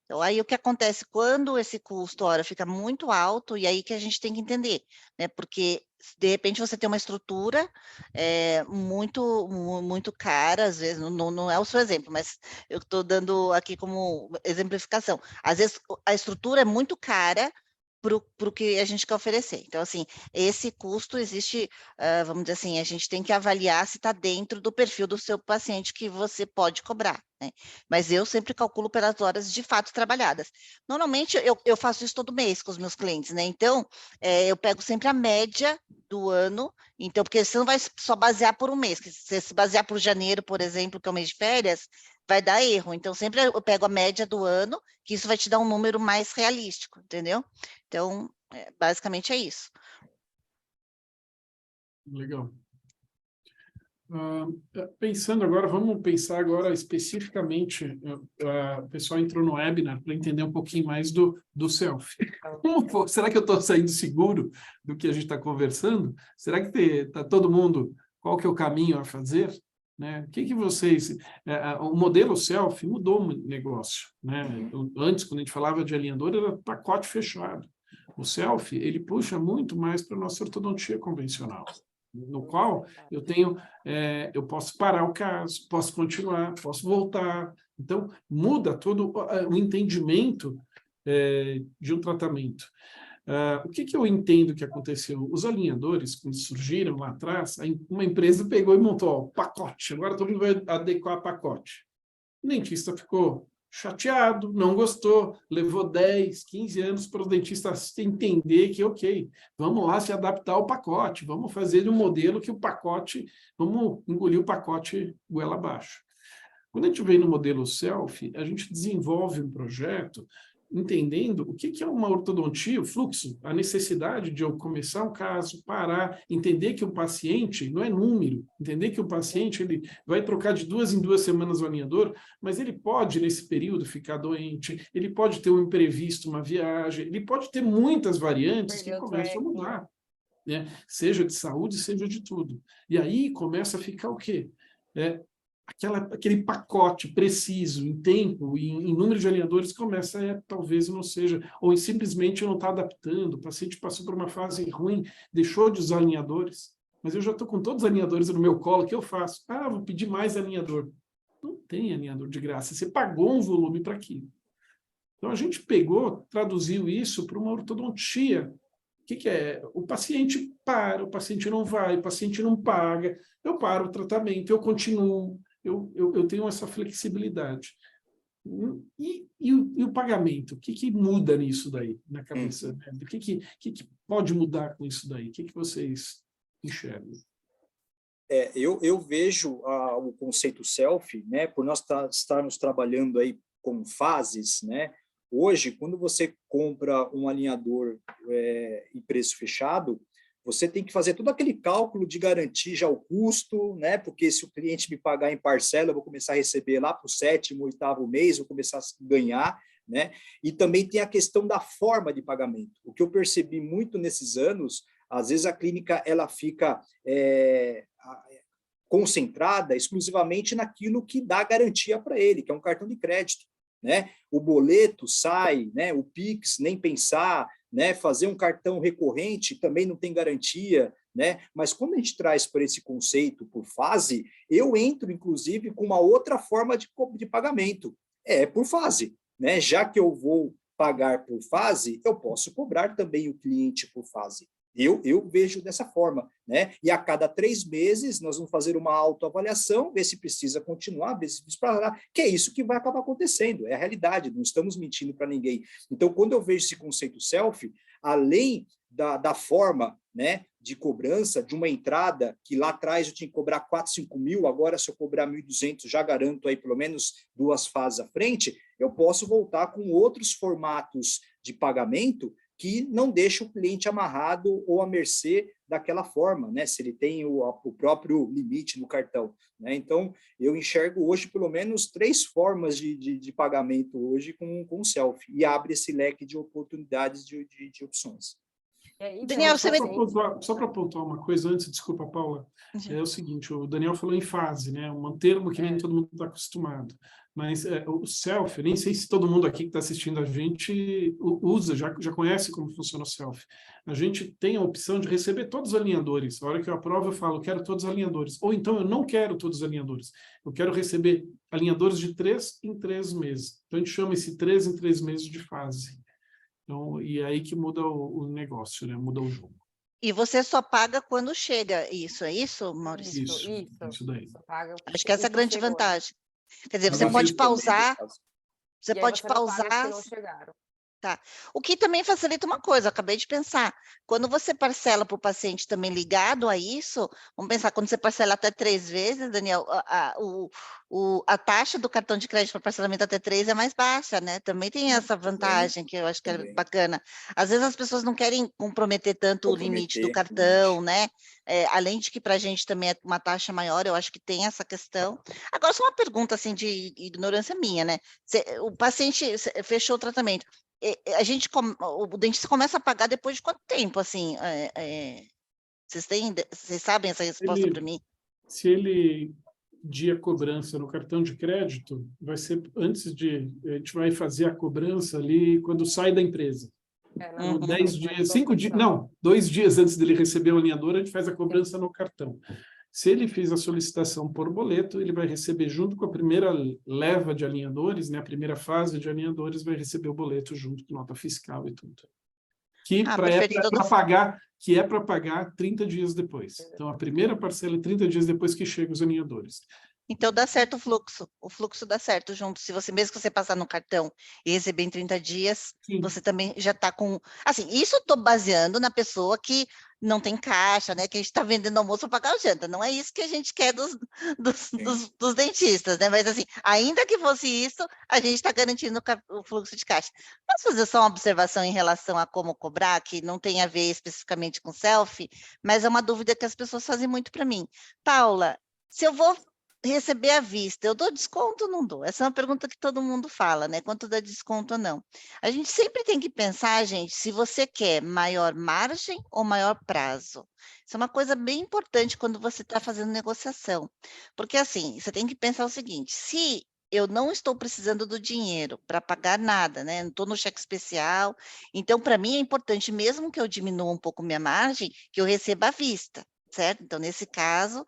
Então, aí o que acontece quando esse custo hora fica muito alto, e aí que a gente tem que entender, né? Porque, de repente, você tem uma estrutura muito cara, às vezes, não é o seu exemplo, mas eu estou dando aqui como exemplificação. Às vezes, a estrutura é muito cara para o que a gente quer oferecer. Então, assim, esse custo existe, vamos dizer assim, a gente tem que avaliar se está dentro do perfil do seu paciente que você pode cobrar, né? Mas eu sempre calculo pelas horas de fato trabalhadas. Normalmente, eu faço isso todo mês com os meus clientes, né? Então, eu pego sempre a média do ano, então, porque você não vai só basear por um mês, que se você se basear por janeiro, por exemplo, que é o mês de férias, vai dar erro. Então, sempre eu pego a média do ano, que isso vai te dar um número mais realístico, entendeu? Então, basicamente é isso. Legal. Pensando agora, vamos pensar agora especificamente, o pessoal entrou no webinar para entender um pouquinho mais do selfie. Será que eu estou saindo seguro do que a gente está conversando? Será que está todo mundo, qual que é o caminho a fazer? Né? O que vocês... o modelo selfie mudou o negócio, né? Antes, quando a gente falava de alinhador, era pacote fechado. O selfie, ele puxa muito mais para a nossa ortodontia convencional, no qual eu tenho, eu posso parar o caso, posso continuar, posso voltar. Então, muda todo o entendimento de um tratamento. O que eu entendo que aconteceu? Os alinhadores, quando surgiram lá atrás, uma empresa pegou e montou o pacote. Agora todo mundo vai adequar pacote. O dentista ficou chateado, não gostou, levou 10, 15 anos para os dentistas entender que, ok, vamos lá se adaptar ao pacote, vamos fazer um modelo que o pacote, vamos engolir o pacote goela abaixo. Quando a gente vem no modelo selfie, a gente desenvolve um projeto entendendo o que é uma ortodontia, o fluxo, a necessidade de eu começar um caso, parar, entender que o paciente não é número, entender que o paciente ele vai trocar de 2 em 2 semanas o alinhador, mas ele pode, nesse período, ficar doente, ele pode ter um imprevisto, uma viagem, ele pode ter muitas variantes que começam a mudar, né? Seja de saúde, seja de tudo. E aí começa a ficar o quê? Aquele pacote preciso, em tempo, em número de alinhadores, começa talvez não seja, ou simplesmente não está adaptando, o paciente passou por uma fase ruim, deixou de usar alinhadores, mas eu já estou com todos os alinhadores no meu colo, o que eu faço? Vou pedir mais alinhador. Não tem alinhador de graça, você pagou um volume para aquilo. Então a gente pegou, traduziu isso para uma ortodontia que é? O paciente para, o paciente não vai, o paciente não paga, eu paro o tratamento, eu continuo, eu tenho essa flexibilidade. E o pagamento? O que muda nisso daí, na cabeça? Né? O que pode mudar com isso daí? O que vocês enxergam? Eu vejo o conceito selfie, né, por nós estarmos trabalhando aí com fases, né, hoje, quando você compra um alinhador em preço fechado, você tem que fazer todo aquele cálculo de garantir já o custo, né, porque se o cliente me pagar em parcela, eu vou começar a receber lá para o 7º, 8º mês, vou começar a ganhar, né, e também tem a questão da forma de pagamento. O que eu percebi muito nesses anos, às vezes a clínica ela fica concentrada exclusivamente naquilo que dá garantia para ele, que é um cartão de crédito, né? O boleto sai, né? O Pix, nem pensar, né? Fazer um cartão recorrente também não tem garantia, né? Mas quando a gente traz para esse conceito por fase, eu entro, inclusive, com uma outra forma de pagamento. Por fase, né? Já que eu vou pagar por fase, eu posso cobrar também o cliente por fase. Eu vejo dessa forma, né? E a cada 3 meses nós vamos fazer uma autoavaliação, ver se precisa continuar, ver se precisa parar, que é isso que vai acabar acontecendo, é a realidade, não estamos mentindo para ninguém. Então, quando eu vejo esse conceito selfie, além da forma, né, de cobrança, de uma entrada, que lá atrás eu tinha que cobrar 4, 5 mil, agora se eu cobrar 1.200, já garanto aí pelo menos 2 fases à frente, eu posso voltar com outros formatos de pagamento que não deixa o cliente amarrado ou à mercê daquela forma, né? Se ele tem o próprio limite no cartão, né? Então, eu enxergo hoje pelo menos 3 formas de pagamento hoje com o selfie, e abre esse leque de oportunidades de opções. Daniel, você Só para pontuar uma coisa antes, desculpa, Paula, é o seguinte, o Daniel falou em fase, né? Um termo que nem todo mundo está acostumado. Mas o selfie, nem sei se todo mundo aqui que está assistindo a gente usa, já conhece como funciona o selfie. A gente tem a opção de receber todos os alinhadores. A hora que eu aprovo, eu falo, quero todos os alinhadores. Ou então, eu não quero todos os alinhadores. Eu quero receber alinhadores de 3 em 3 meses. Então, a gente chama esse 3 em 3 meses de fase. Então, e é aí que muda o negócio, né? Muda o jogo. E você só paga quando chega isso, é isso, Maurício? Isso daí. Acho que essa é a grande vantagem. Quer dizer, Mas você pode pausar, você pode pausar se não chegaram. Tá. O que também facilita uma coisa, eu acabei de pensar, quando você parcela para o paciente também ligado a isso, vamos pensar, quando você parcela até 3 vezes, Daniel, a taxa do cartão de crédito para parcelamento até 3 é mais baixa, né? Também tem essa vantagem que eu acho que é bacana. Às vezes as pessoas não querem comprometer tanto o limite do cartão, né? Além de que para a gente também é uma taxa maior, eu acho que tem essa questão. Agora, só uma pergunta assim de ignorância minha, né? O paciente fechou o tratamento, o dentista começa a pagar depois de quanto tempo, assim? Vocês sabem essa resposta para mim? Se ele dia cobrança no cartão de crédito, vai ser antes de... A gente vai fazer a cobrança ali quando sai da empresa. Então, 10 dias, 5 dias... Não, 2 dias antes dele receber o alinhador, a gente faz a cobrança no cartão. Se ele fez a solicitação por boleto, ele vai receber junto com a primeira leva de alinhadores, né, a primeira fase de alinhadores, vai receber o boleto junto com nota fiscal e tudo. Que é para pagar 30 dias depois. Então, a primeira parcela é 30 dias depois que chegam os alinhadores. Então, dá certo o fluxo dá certo junto. Se você, mesmo que você passar no cartão e receber em 30 dias, sim, você também já está com... Assim, isso eu estou baseando na pessoa que não tem caixa, né? Que a gente está vendendo almoço para pagar a janta. Não é isso que a gente quer dos dentistas, né? Mas, assim, ainda que fosse isso, a gente está garantindo o fluxo de caixa. Posso fazer só uma observação em relação a como cobrar, que não tem a ver especificamente com selfie, mas é uma dúvida que as pessoas fazem muito para mim. Paula, se eu vou receber à vista, eu dou desconto ou não dou? Essa é uma pergunta que todo mundo fala, né? Quanto dá desconto ou não? A gente sempre tem que pensar, gente, se você quer maior margem ou maior prazo. Isso é uma coisa bem importante quando você está fazendo negociação. Porque, assim, você tem que pensar o seguinte, se eu não estou precisando do dinheiro para pagar nada, né? Não estou no cheque especial, então, para mim, é importante, mesmo que eu diminua um pouco minha margem, que eu receba à vista. Certo? Então, nesse caso,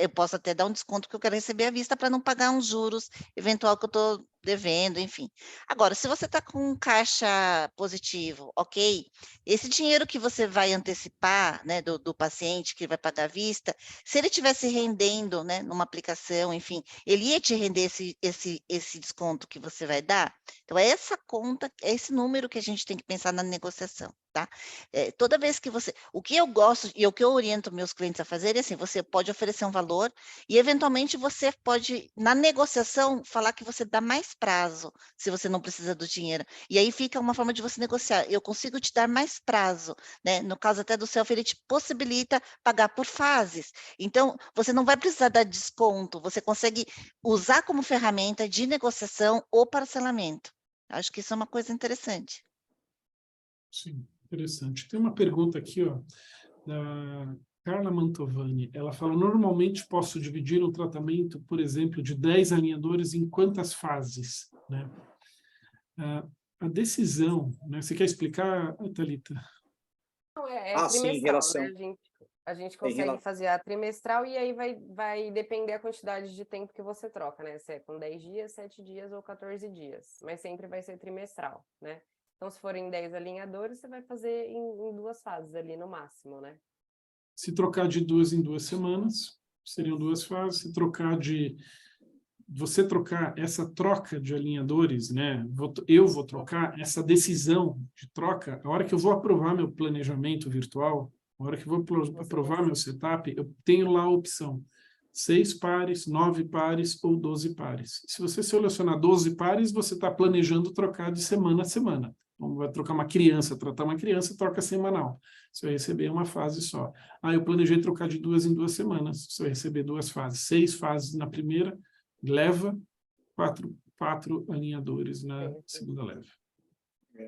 eu posso até dar um desconto que eu quero receber à vista para não pagar uns juros eventual que eu estou devendo, enfim. Agora, se você está com um caixa positivo, ok, esse dinheiro que você vai antecipar, né, do paciente que vai pagar à vista, se ele estivesse rendendo, né, numa aplicação, enfim, ele ia te render esse desconto que você vai dar? Então, é essa conta, é esse número que a gente tem que pensar na negociação, tá? Toda vez que você... O que eu gosto e o que eu oriento meus clientes a fazer é assim, você pode oferecer um valor e, eventualmente, você pode, na negociação, falar que você dá mais prazo, se você não precisa do dinheiro. E aí fica uma forma de você negociar. Eu consigo te dar mais prazo, né? No caso até do Self, ele te possibilita pagar por fases. Então, você não vai precisar dar desconto, você consegue usar como ferramenta de negociação o parcelamento. Acho que isso é uma coisa interessante. Sim, interessante. Tem uma pergunta aqui, ó, da Carla Mantovani. Ela fala, normalmente posso dividir um tratamento, por exemplo, de 10 alinhadores em quantas fases, né? A decisão, né? Você quer explicar, Thalita? Não, é Sim, em trimestral, né? relação... A gente Em consegue relação... fazer a trimestral e aí vai depender a quantidade de tempo que você troca, né? Se é com 10 dias, 7 dias ou 14 dias. Mas sempre vai ser trimestral, né? Então, se forem 10 alinhadores, você vai fazer em 2 fases ali no máximo, né? Se trocar de 2 em 2 semanas, seriam 2 fases. Se trocar de... Você trocar essa troca de alinhadores, né? Eu vou trocar essa decisão de troca, a hora que eu vou aprovar meu planejamento virtual, a hora que eu vou aprovar meu setup, eu tenho lá a opção 6 pares, 9 pares ou 12 pares. Se você selecionar 12 pares, você está planejando trocar de semana a semana. Então, vai trocar uma criança, tratar uma criança, troca semanal. Você vai receber uma fase só. Eu planejei trocar de 2 em 2 semanas. Você vai receber 2 fases. 6 fases na primeira, leva, 4 alinhadores na segunda leva.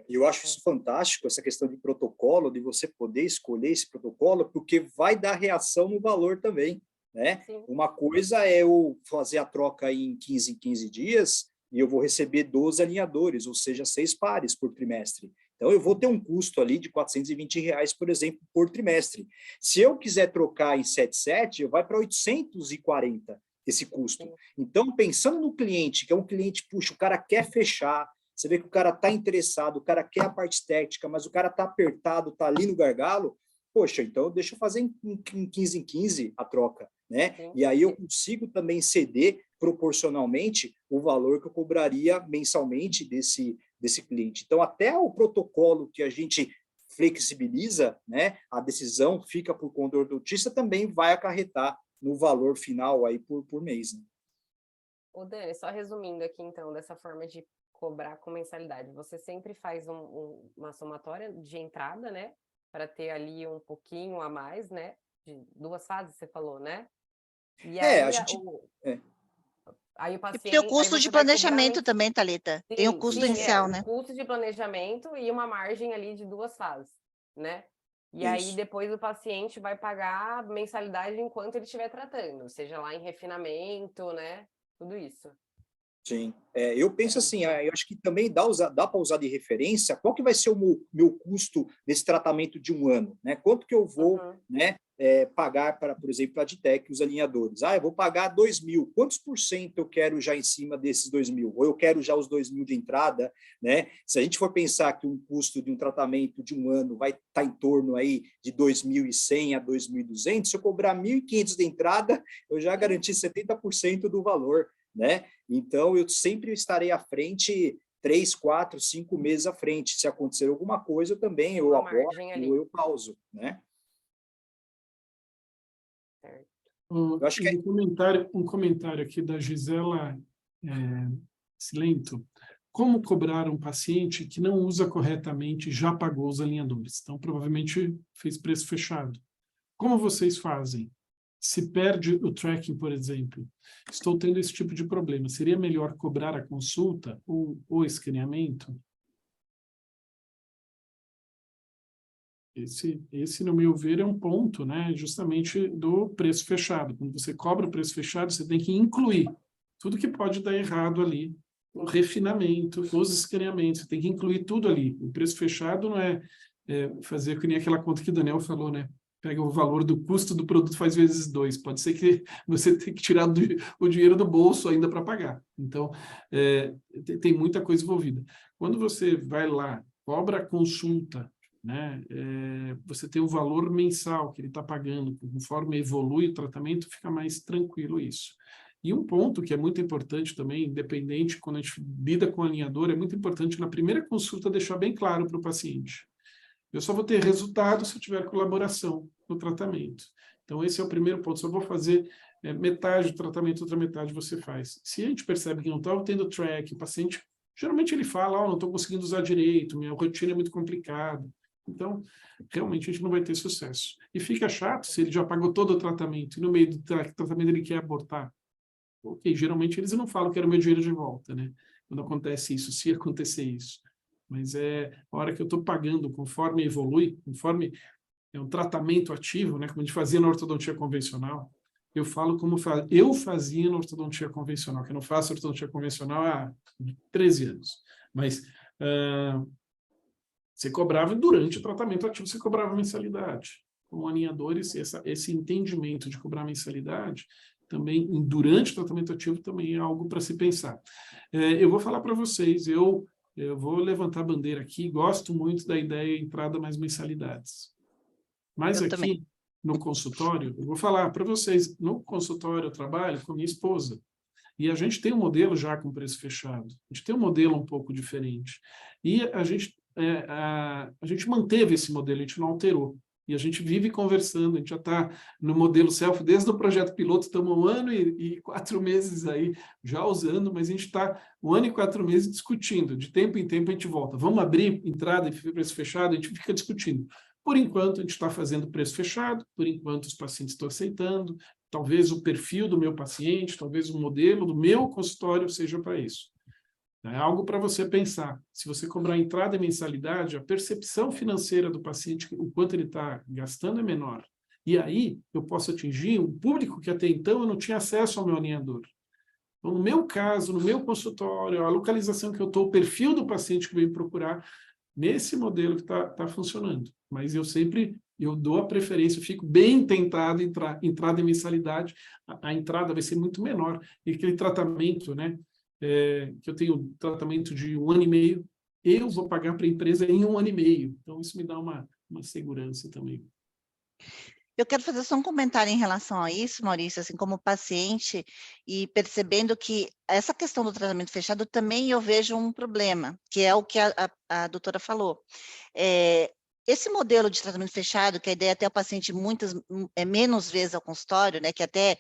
Eu acho isso fantástico, essa questão de protocolo, de você poder escolher esse protocolo, porque vai dar reação no valor também, né? Sim. Uma coisa é eu fazer a troca em 15 dias e eu vou receber 12 alinhadores, ou seja, 6 pares por trimestre. Então, eu vou ter um custo ali de R$420, por exemplo, por trimestre. Se eu quiser trocar em 7,7, vai para 840 esse custo. Então, pensando no cliente, que é um cliente, puxa, o cara quer fechar, você vê que o cara está interessado, o cara quer a parte técnica, mas o cara está apertado, está ali no gargalo, poxa, então deixa eu fazer em 15 em 15 a troca, né? Sim. E aí eu consigo também ceder proporcionalmente o valor que eu cobraria mensalmente desse cliente. Então, até o protocolo que a gente flexibiliza, né, a decisão fica por conta do ortodentista, também vai acarretar no valor final aí por mês. Né? Ô, Dani, só resumindo aqui, então, dessa forma de cobrar com mensalidade, você sempre faz uma somatória de entrada, né? Para ter ali um pouquinho a mais, né? De 2 fases, você falou, né? E aí, a gente... aí o E paciente... tem o custo de planejamento também, Thalita. Sim, Tem o custo inicial, né? O custo de planejamento e uma margem ali de 2 fases, né? E aí, depois o paciente vai pagar a mensalidade enquanto ele estiver tratando, seja lá em refinamento, né? Tudo isso. Sim. Eu penso assim, eu acho que também dá para usar de referência qual que vai ser o meu custo nesse tratamento de 1 ano, né? Quanto que eu vou né, pagar para, por exemplo, a Aditec, os alinhadores? Eu vou pagar 2.000. Quantos por cento eu quero já em cima desses 2.000? Ou eu quero já os 2.000 de entrada, né? Se a gente for pensar que um custo de um tratamento de 1 ano vai estar em torno aí de 2.100 a 2.200, se eu cobrar 1.500 de entrada, eu já garanti 70% do valor, né? Então, eu sempre estarei à frente 3, 4, 5 meses à frente. Se acontecer alguma coisa, eu também eu aborto ou eu pauso, né? Eu acho que um comentário aqui da Gisela Silento. Como cobrar um paciente que não usa corretamente e já pagou os alinhadores? Então, provavelmente fez preço fechado. Como vocês fazem? Se perde o tracking, por exemplo, estou tendo esse tipo de problema. Seria melhor cobrar a consulta ou o escaneamento? Esse, no meu ver, é um ponto, né, justamente do preço fechado. Quando você cobra o preço fechado, você tem que incluir tudo que pode dar errado ali. O refinamento, os escaneamentos, você tem que incluir tudo ali. O preço fechado não é fazer que nem aquela conta que o Daniel falou, né? pega o valor do custo do produto, faz vezes 2. Pode ser que você tenha que tirar o dinheiro do bolso ainda para pagar. Então, tem muita coisa envolvida. Quando você vai lá, cobra a consulta, né, você tem o valor mensal que ele está pagando, conforme evolui o tratamento, fica mais tranquilo isso. E um ponto que é muito importante também, independente, quando a gente lida com o alinhador, é muito importante na primeira consulta deixar bem claro para o paciente. Eu só vou ter resultado se eu tiver colaboração no tratamento. Então, esse é o primeiro ponto. Só vou fazer metade do tratamento, outra metade você faz. Se a gente percebe que não está tendo track, o paciente, geralmente ele fala, não estou conseguindo usar direito, minha rotina é muito complicada. Então, realmente a gente não vai ter sucesso. E fica chato se ele já pagou todo o tratamento e no meio do tratamento ele quer abortar. Ok, geralmente eles não falam que era o meu dinheiro de volta, né? Quando acontece isso, se acontecer isso. Mas a hora que eu estou pagando, conforme evolui, conforme é um tratamento ativo, né, como a gente fazia na ortodontia convencional, eu falo como eu fazia na ortodontia convencional, que eu não faço ortodontia convencional há 13 anos. Mas você cobrava durante o tratamento ativo, você cobrava mensalidade. Com alinhadores, esse entendimento de cobrar mensalidade, também durante o tratamento ativo, também é algo para se pensar. Eu vou falar para vocês, eu vou levantar a bandeira aqui, gosto muito da ideia de entrada mais mensalidades. Mas Eu aqui, também. no consultório, eu vou falar para vocês, no consultório eu trabalho com minha esposa, e a gente tem um modelo já com preço fechado, a gente tem um modelo um pouco diferente. E a gente manteve esse modelo, a gente não alterou. E a gente vive conversando, a gente já está no modelo self, desde o projeto piloto, estamos 1 ano e 4 meses aí já usando, mas a gente está 1 ano e 4 meses discutindo. De tempo em tempo a gente volta. Vamos abrir entrada e preço fechado? A gente fica discutindo. Por enquanto, a gente está fazendo preço fechado, por enquanto os pacientes estão aceitando, talvez o perfil do meu paciente, talvez o modelo do meu consultório seja para isso. É algo para você pensar. Se você cobrar entrada e mensalidade, a percepção financeira do paciente, o quanto ele está gastando, é menor. E aí eu posso atingir um público que até então eu não tinha acesso ao meu alinhador. Então, no meu caso, no meu consultório, a localização que eu estou, o perfil do paciente que vem procurar, nesse modelo que está funcionando. Mas eu dou a preferência, eu fico bem tentado entrada em mensalidade, a entrada vai ser muito menor. E aquele tratamento, né, que eu tenho tratamento de 1 ano e meio, eu vou pagar para a empresa em 1 ano e meio. Então, isso me dá uma segurança também. Eu quero fazer só um comentário em relação a isso, Maurício, assim, como paciente, e percebendo que essa questão do tratamento fechado também eu vejo um problema, que é o que a doutora falou. Esse modelo de tratamento fechado, que a ideia é até o paciente menos vezes ao consultório, né, que até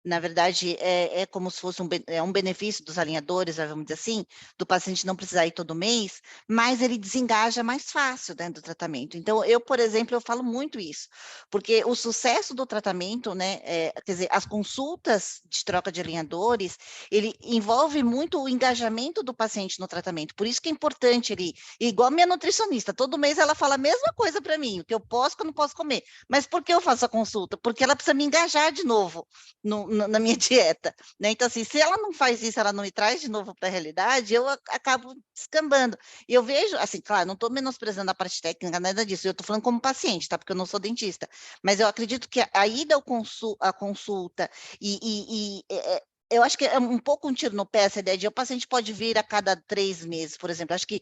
na verdade, é como se fosse um benefício dos alinhadores, vamos dizer assim, do paciente não precisar ir todo mês, mas ele desengaja mais fácil dentro do tratamento. Então, eu, por exemplo, eu falo muito isso, porque o sucesso do tratamento, né, quer dizer, as consultas de troca de alinhadores, ele envolve muito o engajamento do paciente no tratamento, por isso que é importante ele, igual a minha nutricionista, todo mês ela fala a mesma coisa para mim, o que eu posso, que eu não posso comer, mas por que eu faço a consulta? Porque ela precisa me engajar de novo na minha dieta, né? Então, assim, se ela não faz isso, ela não me traz de novo para a realidade, eu acabo descambando. E eu vejo, assim, claro, não estou menosprezando a parte técnica, nada disso, eu estou falando como paciente, tá? Porque eu não sou dentista, mas eu acredito que a ida à consulta eu acho que é um pouco um tiro no pé essa ideia de o paciente pode vir a cada 3 meses, por exemplo. Acho que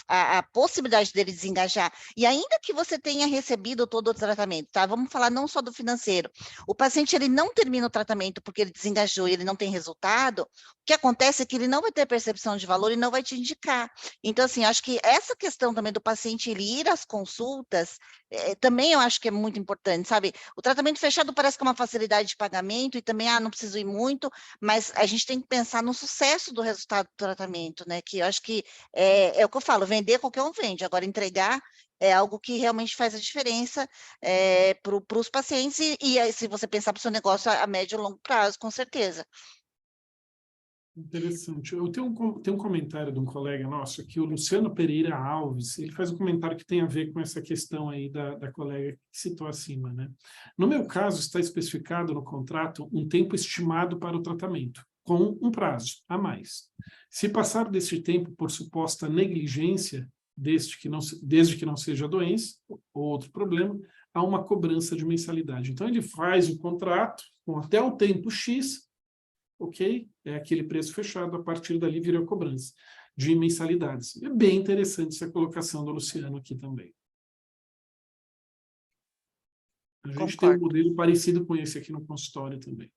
a possibilidade dele desengajar, e ainda que você tenha recebido todo o tratamento, tá? Vamos falar não só do financeiro. O paciente, ele não termina o tratamento porque ele desengajou e ele não tem resultado, o que acontece é que ele não vai ter percepção de valor e não vai te indicar. Então, assim, acho que essa questão também do paciente ele ir às consultas, também eu acho que é muito importante, sabe? O tratamento fechado parece que é uma facilidade de pagamento e também, não preciso ir muito, mas a gente tem que pensar no sucesso do resultado do tratamento, né? Que eu acho que é o que eu falo, vender qualquer um vende, agora entregar é algo que realmente faz a diferença para os pacientes e se você pensar para o seu negócio a médio e longo prazo, com certeza. Interessante. Eu tenho um comentário de um colega nosso aqui, o Luciano Pereira Alves, ele faz um comentário que tem a ver com essa questão aí da colega que citou acima, né? No meu caso, está especificado no contrato um tempo estimado para o tratamento, com um prazo a mais. Se passar desse tempo por suposta negligência, desde que não seja doença ou outro problema, há uma cobrança de mensalidade. Então, ele faz o contrato com até o tempo X, ok? É aquele preço fechado, a partir dali vira a cobrança de mensalidades. É bem interessante essa colocação do Luciano aqui também. A gente tem um modelo parecido com esse aqui no consultório também.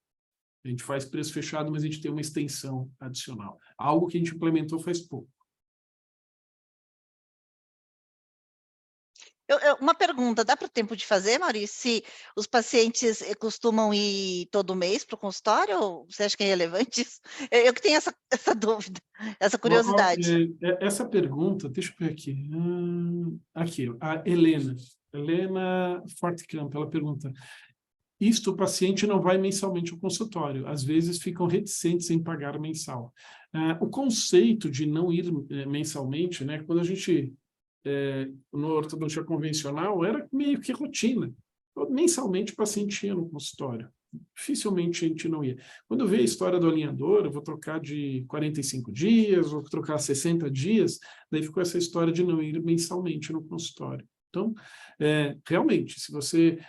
A gente faz preço fechado, mas a gente tem uma extensão adicional. Algo que a gente implementou faz pouco. Uma pergunta, dá para o tempo de fazer, Maurício? Se os pacientes costumam ir todo mês para o consultório, ou você acha que é relevante isso? Eu que tenho essa dúvida, essa curiosidade. Essa pergunta, deixa eu ver aqui. Aqui, a Helena Fortcamp, ela pergunta: isto o paciente não vai mensalmente ao consultório, às vezes ficam reticentes em pagar mensal. O conceito de não ir mensalmente, né, quando a gente, no ortodontia convencional, era meio que rotina. Mensalmente o paciente ia no consultório, dificilmente a gente não ia. Quando veio a história do alinhador, eu vou trocar de 45 dias, vou trocar 60 dias, daí ficou essa história de não ir mensalmente no consultório. Então, realmente, se você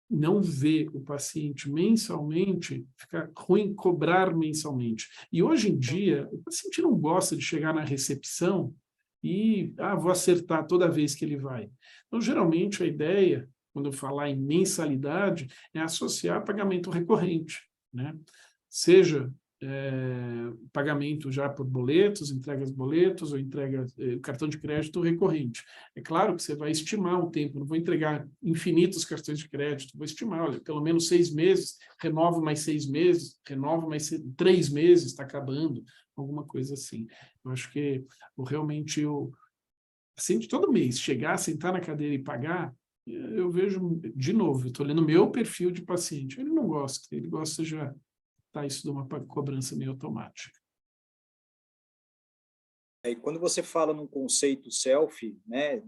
não vê o paciente mensalmente, fica ruim cobrar mensalmente. E hoje em dia, o paciente não gosta de chegar na recepção e, vou acertar toda vez que ele vai. Então, geralmente, a ideia, quando eu falar em mensalidade, é associar pagamento recorrente, né? Seja pagamento já por boletos, entregas boletos ou entrega cartão de crédito recorrente. É claro que você vai estimar um tempo, não vou entregar infinitos cartões de crédito, vou estimar, olha, pelo menos 6 meses, renovo mais 6 meses, renovo mais 3 meses, está acabando, alguma coisa assim. Eu acho que realmente o paciente todo mês chegar, sentar na cadeira e pagar, eu vejo, de novo, eu estou lendo meu perfil de paciente, ele não gosta, ele gosta já isso de uma cobrança meio automática. E quando você fala num conceito selfie, né,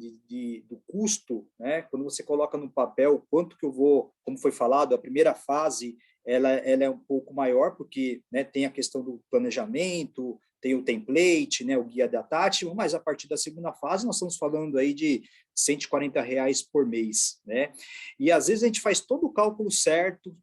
do custo, né, quando você coloca no papel quanto que eu vou, como foi falado, a primeira fase ela é um pouco maior, porque, né, tem a questão do planejamento, tem o template, né, o guia da Tati, mas a partir da segunda fase nós estamos falando aí de R$140 por mês, né? E às vezes a gente faz todo o cálculo certo,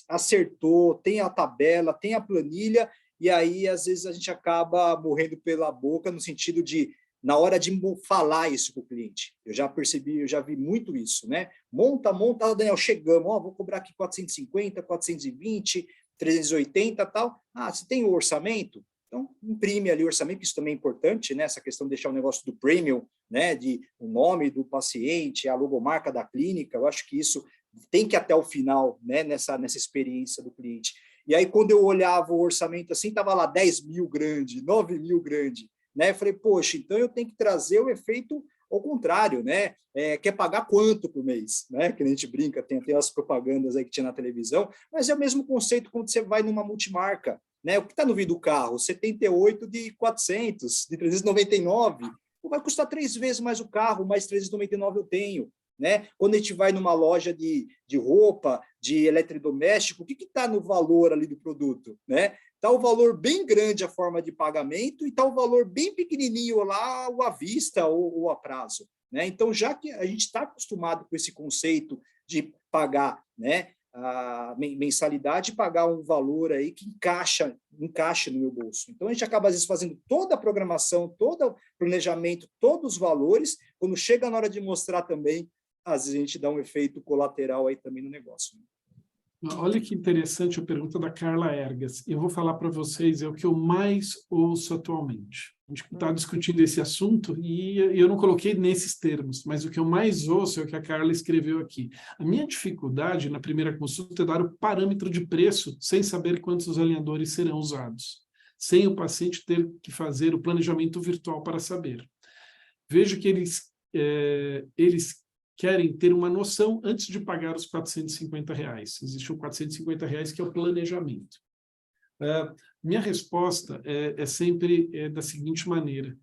acertou, tem a tabela, tem a planilha, e aí às vezes a gente acaba morrendo pela boca no sentido de, na hora de falar isso com o cliente. Eu já percebi, eu já vi muito isso, né? Monta, Daniel, chegamos, vou cobrar aqui 450, 420, 380 tal. Você tem o orçamento? Então, imprime ali o orçamento, isso também é importante, né? Essa questão de deixar o negócio do premium, né? De o nome do paciente, a logomarca da clínica, eu acho que isso tem que ir até o final, né? Nessa experiência do cliente. E aí, quando eu olhava o orçamento assim, estava lá 10 mil grande, 9 mil grande, né? Eu falei, poxa, então eu tenho que trazer o efeito ao contrário, né? Quer pagar quanto por mês, né? Que a gente brinca, tem as propagandas aí que tinha na televisão, mas é o mesmo conceito quando você vai numa multimarca, né? O que está no vidro do carro? 78 de 400, de 399. Vai custar 3 vezes mais o carro, mais 399 eu tenho. Né? Quando a gente vai numa loja de roupa, de eletrodoméstico, o que está no valor ali do produto? Né? Está o valor bem grande a forma de pagamento e está o valor bem pequenininho lá, ou à vista ou a prazo. Né? Então, já que a gente está acostumado com esse conceito de pagar, né, a mensalidade e pagar um valor aí que encaixa no meu bolso. Então, a gente acaba, às vezes, fazendo toda a programação, todo o planejamento, todos os valores, quando chega na hora de mostrar também, às vezes a gente dá um efeito colateral aí também no negócio. Olha que interessante a pergunta da Carla Ergas. Eu vou falar para vocês, é o que eu mais ouço atualmente. A gente está discutindo esse assunto e eu não coloquei nesses termos, mas o que eu mais ouço é o que a Carla escreveu aqui. A minha dificuldade na primeira consulta é dar o parâmetro de preço sem saber quantos alinhadores serão usados, sem o paciente ter que fazer o planejamento virtual para saber. Vejo que eles querem ter uma noção antes de pagar os R$450. Existe o R$450 que é o planejamento. Minha resposta é sempre da seguinte maneira.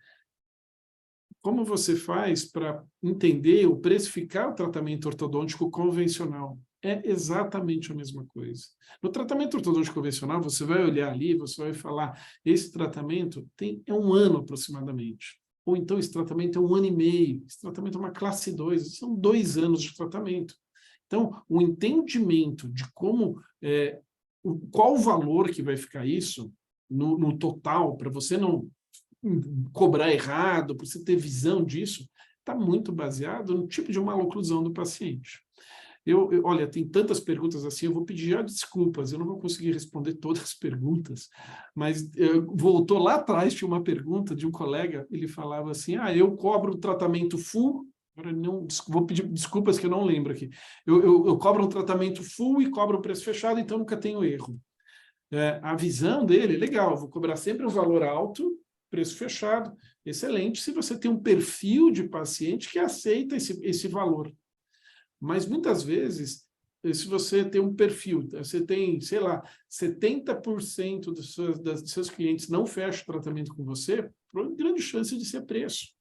Como você faz para entender ou precificar o tratamento ortodôntico convencional? É exatamente a mesma coisa. No tratamento ortodôntico convencional, você vai olhar ali, você vai falar, esse tratamento é 1 ano aproximadamente. Ou então esse tratamento é 1 ano e meio, esse tratamento é uma classe 2, são 2 anos de tratamento. Então, o entendimento de como, qual o valor que vai ficar isso no total, para você não cobrar errado, para você ter visão disso, está muito baseado no tipo de maloclusão do paciente. Olha, tem tantas perguntas assim, eu vou pedir já desculpas, eu não vou conseguir responder todas as perguntas, mas voltou lá atrás, tinha uma pergunta de um colega, ele falava assim, eu cobro o tratamento full, não, vou pedir desculpas que eu não lembro aqui, eu cobro um tratamento full e cobro o preço fechado, então nunca tenho erro. A visão dele, legal, vou cobrar sempre um valor alto, preço fechado, excelente, se você tem um perfil de paciente que aceita esse valor. Mas muitas vezes, se você tem um perfil, você tem, sei lá, 70% dos seus clientes não fecham o tratamento com você, por grande chance de ser preço.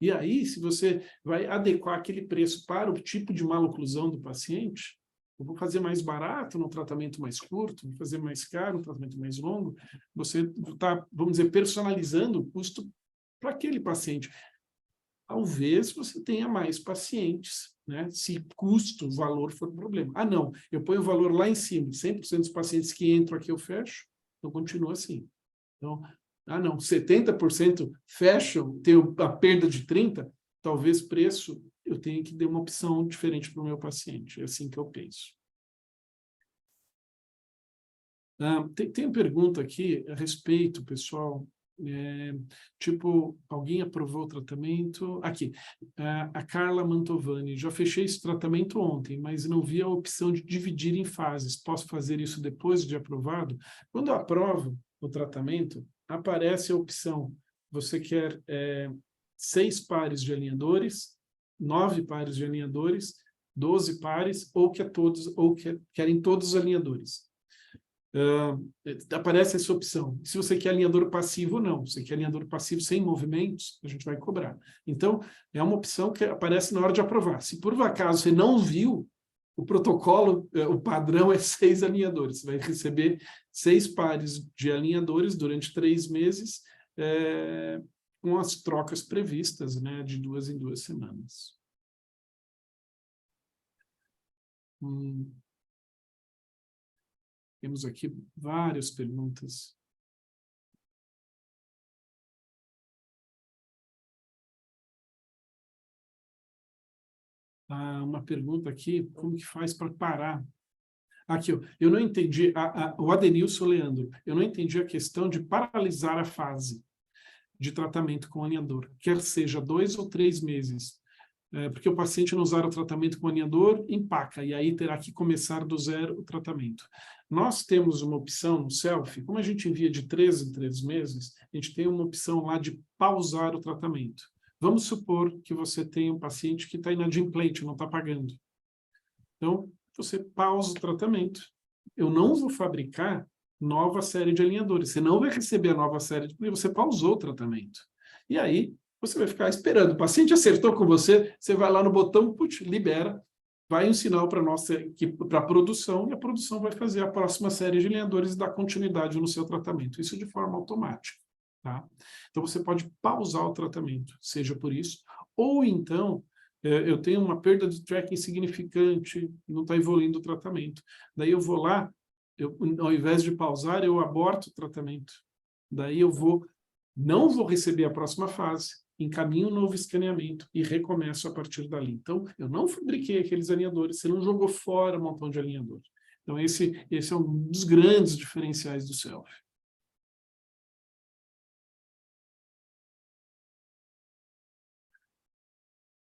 E aí, se você vai adequar aquele preço para o tipo de maloclusão do paciente, eu vou fazer mais barato no tratamento mais curto, vou fazer mais caro no tratamento mais longo, você está, vamos dizer, personalizando o custo para aquele paciente. Talvez você tenha mais pacientes, né? Se custo, valor for um problema. Não, eu ponho o valor lá em cima, 100% dos pacientes que entram aqui eu fecho, então continua assim. Então, não, 70% fecham, tenho a perda de 30%, talvez preço eu tenha que dar uma opção diferente para o meu paciente, é assim que eu penso. Tem uma pergunta aqui a respeito, pessoal, tipo, alguém aprovou o tratamento? Aqui, a Carla Mantovani, já fechei esse tratamento ontem, mas não vi a opção de dividir em fases. Posso fazer isso depois de aprovado? Quando eu aprovo o tratamento, aparece a opção, você quer 6 pares de alinhadores, 9 pares de alinhadores, 12 pares, ou querem todos os alinhadores. Aparece essa opção. Se você quer alinhador passivo, não. Se você quer alinhador passivo sem movimentos, a gente vai cobrar. Então, é uma opção que aparece na hora de aprovar. Se por acaso você não viu, o protocolo, o padrão é 6 alinhadores. Você vai receber 6 pares de alinhadores durante 3 meses, com as trocas previstas, né, de 2 em 2 semanas. Temos aqui várias perguntas. Uma pergunta aqui, como que faz para parar? Aqui, eu não entendi, o Adenilson Leandro, eu não entendi a questão de paralisar a fase de tratamento com alinhador, quer seja 2 ou 3 meses. Porque o paciente não usar o tratamento com alinhador, empaca, e aí terá que começar do zero o tratamento. Nós temos uma opção no Selfie, como a gente envia de 3 em 3 meses, a gente tem uma opção lá de pausar o tratamento. Vamos supor que você tem um paciente que está inadimplente, não está pagando. Então, você pausa o tratamento. Eu não vou fabricar nova série de alinhadores. Você não vai receber a nova série, porque você pausou o tratamento. E aí, você vai ficar esperando. O paciente acertou com você, você vai lá no botão, putz, libera, vai um sinal para a nossa equipe, para a produção, e a produção vai fazer a próxima série de alinhadores e dar continuidade no seu tratamento. Isso de forma automática. Tá? Então, você pode pausar o tratamento, seja por isso, ou então, eu tenho uma perda de tracking significante, não está evoluindo o tratamento. Daí eu vou lá, ao invés de pausar, eu aborto o tratamento. Daí eu não vou receber a próxima fase, encaminho um novo escaneamento e recomeço a partir dali. Então, eu não fabriquei aqueles alinhadores, você não jogou fora um montão de alinhador. Então, esse é um dos grandes diferenciais do Selfie.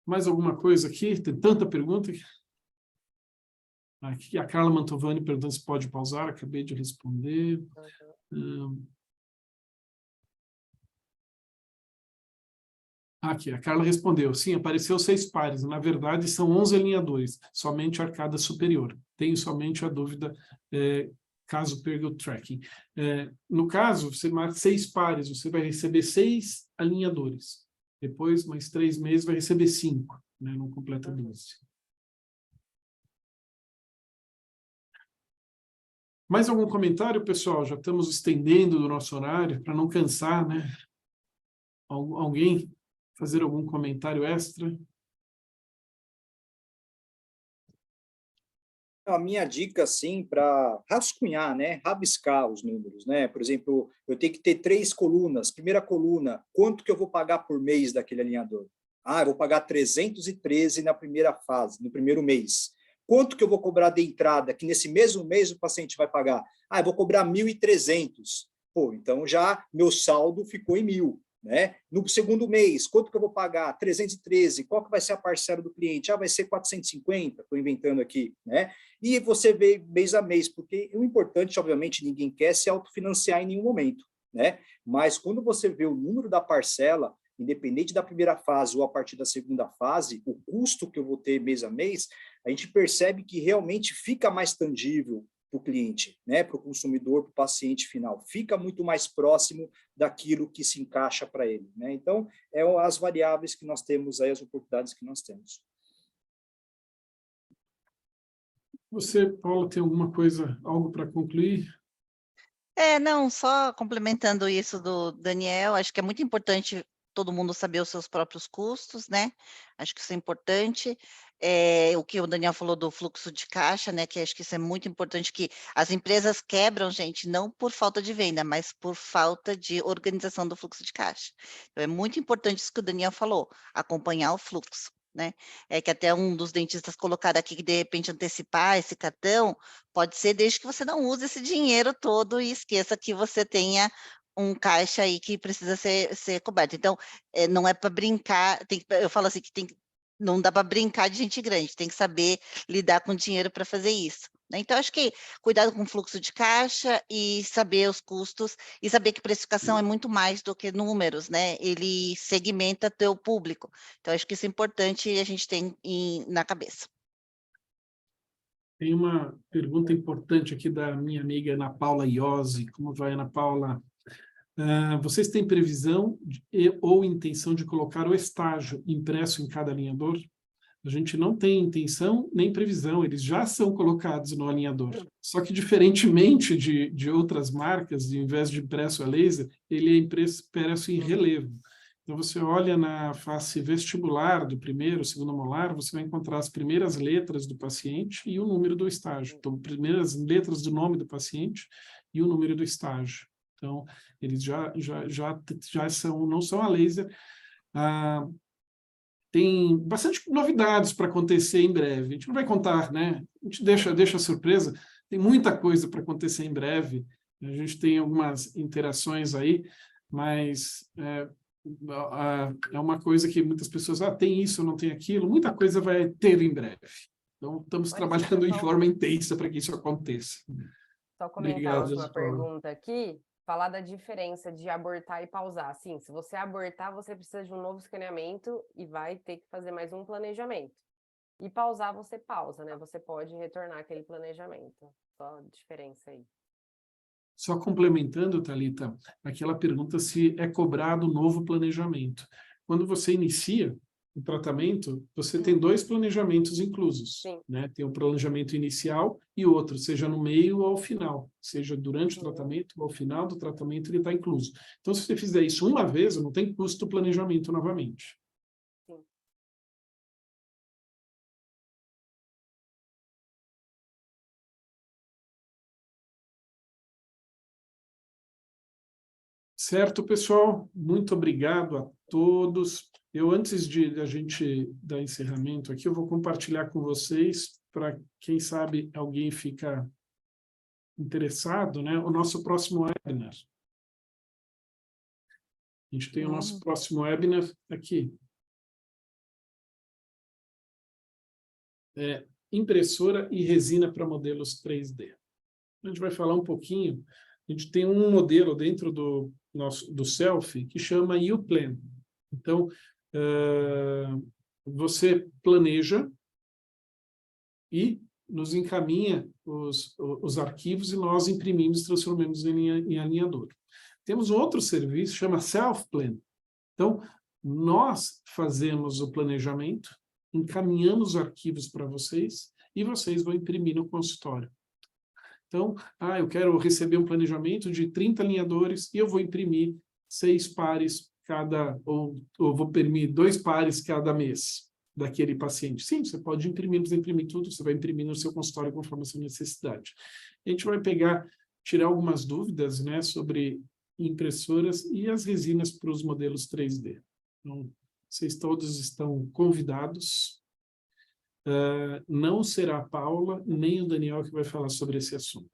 Mais alguma coisa aqui? Tem tanta pergunta. Aqui a Carla Mantovani perguntando se pode pausar, acabei de responder. Aqui, a Carla respondeu, sim, apareceu 6 pares, na verdade são 11 alinhadores, somente a arcada superior. Tenho somente a dúvida, caso perca o tracking. No caso, você marca 6 pares, você vai receber 6 alinhadores. Depois, mais 3 meses, vai receber 5, né, não completa 12. Mais algum comentário, pessoal? Já estamos estendendo do nosso horário, para não cansar, né? Alguém fazer algum comentário extra? A minha dica, assim, para rascunhar, né, rabiscar os números, né? Por exemplo, eu tenho que ter 3 colunas. Primeira coluna, quanto que eu vou pagar por mês daquele alinhador? Ah, eu vou pagar 313 na primeira fase, no primeiro mês. Quanto que eu vou cobrar de entrada, que nesse mesmo mês o paciente vai pagar? Ah, eu vou cobrar 1.300. Pô, então já meu saldo ficou em 1.000. Né? No segundo mês, quanto que eu vou pagar? 313. Qual que vai ser a parcela do cliente? Ah, vai ser 450, estou inventando aqui, né? E você vê mês a mês, porque o importante, obviamente, ninguém quer se autofinanciar em nenhum momento, né? Mas quando você vê o número da parcela, independente da primeira fase ou a partir da segunda fase, o custo que eu vou ter mês a mês, a gente percebe que realmente fica mais tangível para o cliente, né? Para o consumidor, para o paciente final. Fica muito mais próximo daquilo que se encaixa para ele, né? Então, é as variáveis que nós temos aí, as oportunidades que nós temos. Você, Paula, tem alguma coisa, algo para concluir? Não, só complementando isso do Daniel, acho que é muito importante todo mundo saber os seus próprios custos, né? Acho que isso é importante. O que o Daniel falou do fluxo de caixa, né? Que acho que isso é muito importante, que as empresas quebram, gente, não por falta de venda, mas por falta de organização do fluxo de caixa. Então, é muito importante isso que o Daniel falou, acompanhar o fluxo, né? É que até um dos dentistas colocaram aqui que, de repente, antecipar esse cartão pode ser desde que você não use esse dinheiro todo e esqueça que você tenha um caixa aí que precisa ser coberto. Então, não é para brincar, eu falo assim, não dá para brincar de gente grande, tem que saber lidar com dinheiro para fazer isso, né? Então, acho que cuidado com o fluxo de caixa e saber os custos, e saber que precificação é muito mais do que números, né? Ele segmenta teu público. Então, acho que isso é importante e a gente tem na cabeça. Tem uma pergunta importante aqui da minha amiga Ana Paula Iose. Como vai, Ana Paula? Vocês têm previsão ou intenção de colocar o estágio impresso em cada alinhador? A gente não tem intenção nem previsão, eles já são colocados no alinhador. Só que, diferentemente de outras marcas, ao invés de impresso a laser, ele é impresso em relevo. Então, você olha na face vestibular do primeiro, segundo molar, você vai encontrar as primeiras letras do paciente e o número do estágio. Então, primeiras letras do nome do paciente e o número do estágio. Então, eles já são, não são a laser. Tem bastante novidades para acontecer em breve. A gente não vai contar, né? A gente deixa a surpresa. Tem muita coisa para acontecer em breve. A gente tem algumas interações aí, mas é uma coisa que muitas pessoas, tem isso, não tem aquilo. Muita coisa vai ter em breve. Então, estamos trabalhando de forma intensa para que isso aconteça. Só comentar Obrigado, a última Paula. pergunta aqui, falar da diferença de abortar e pausar. Sim, se você abortar, você precisa de um novo escaneamento e vai ter que fazer mais um planejamento. E pausar, você pausa, né? Você pode retornar aquele planejamento. Só a diferença aí. Só complementando, Thalita, aquela pergunta se é cobrado novo planejamento. Quando você inicia o tratamento, você tem 2 planejamentos inclusos, né? Tem o planejamento inicial e outro, seja no meio ou ao final, seja durante o tratamento ou ao final do tratamento, ele está incluso. Então, se você fizer isso uma vez, não tem custo do planejamento novamente. Sim. Certo, pessoal? Muito obrigado a todos. Antes de a gente dar encerramento aqui, eu vou compartilhar com vocês, para quem sabe alguém fica interessado, né? O nosso próximo webinar. A gente tem o nosso próximo webinar aqui. Impressora e resina para modelos 3D. A gente vai falar um pouquinho. A gente tem um modelo dentro do Selfie que chama U-Plan. Então, você planeja e nos encaminha os arquivos e nós imprimimos e transformamos em alinhador. Temos um outro serviço, chama Self-Plan. Então, nós fazemos o planejamento, encaminhamos os arquivos para vocês e vocês vão imprimir no consultório. Então, eu quero receber um planejamento de 30 alinhadores e eu vou imprimir 6 pares cada, ou vou imprimir 2 pares cada mês. daquele paciente. Sim, você pode imprimir tudo, você vai imprimir no seu consultório conforme a sua necessidade. A gente vai tirar algumas dúvidas, né, sobre impressoras e as resinas para os modelos 3D. Então, vocês todos estão convidados. Não será a Paula nem o Daniel que vai falar sobre esse assunto.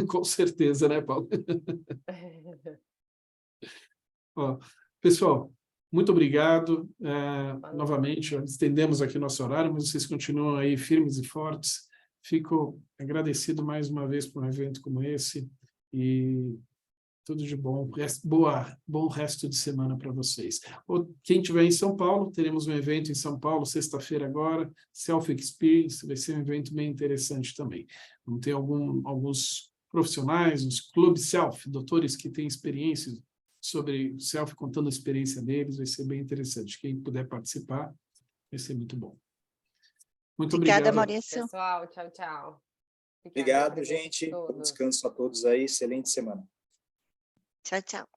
Com certeza, né, Paula? Ó, pessoal, muito obrigado. Novamente, estendemos aqui nosso horário, mas vocês continuam aí firmes e fortes. Fico agradecido mais uma vez por um evento como esse e tudo de bom. Bom resto de semana para vocês. Quem estiver em São Paulo, teremos um evento em São Paulo, sexta-feira agora, Self Experience, vai ser um evento bem interessante também. Vamos ter alguns profissionais, uns clubes self, doutores que têm experiência sobre self, contando a experiência deles, vai ser bem interessante. Quem puder participar, vai ser muito bom. Muito Obrigada, obrigado. Maurício. Pessoal, tchau, tchau. Obrigado, gente. Bom descanso a todos aí. Excelente semana. Tchau, tchau.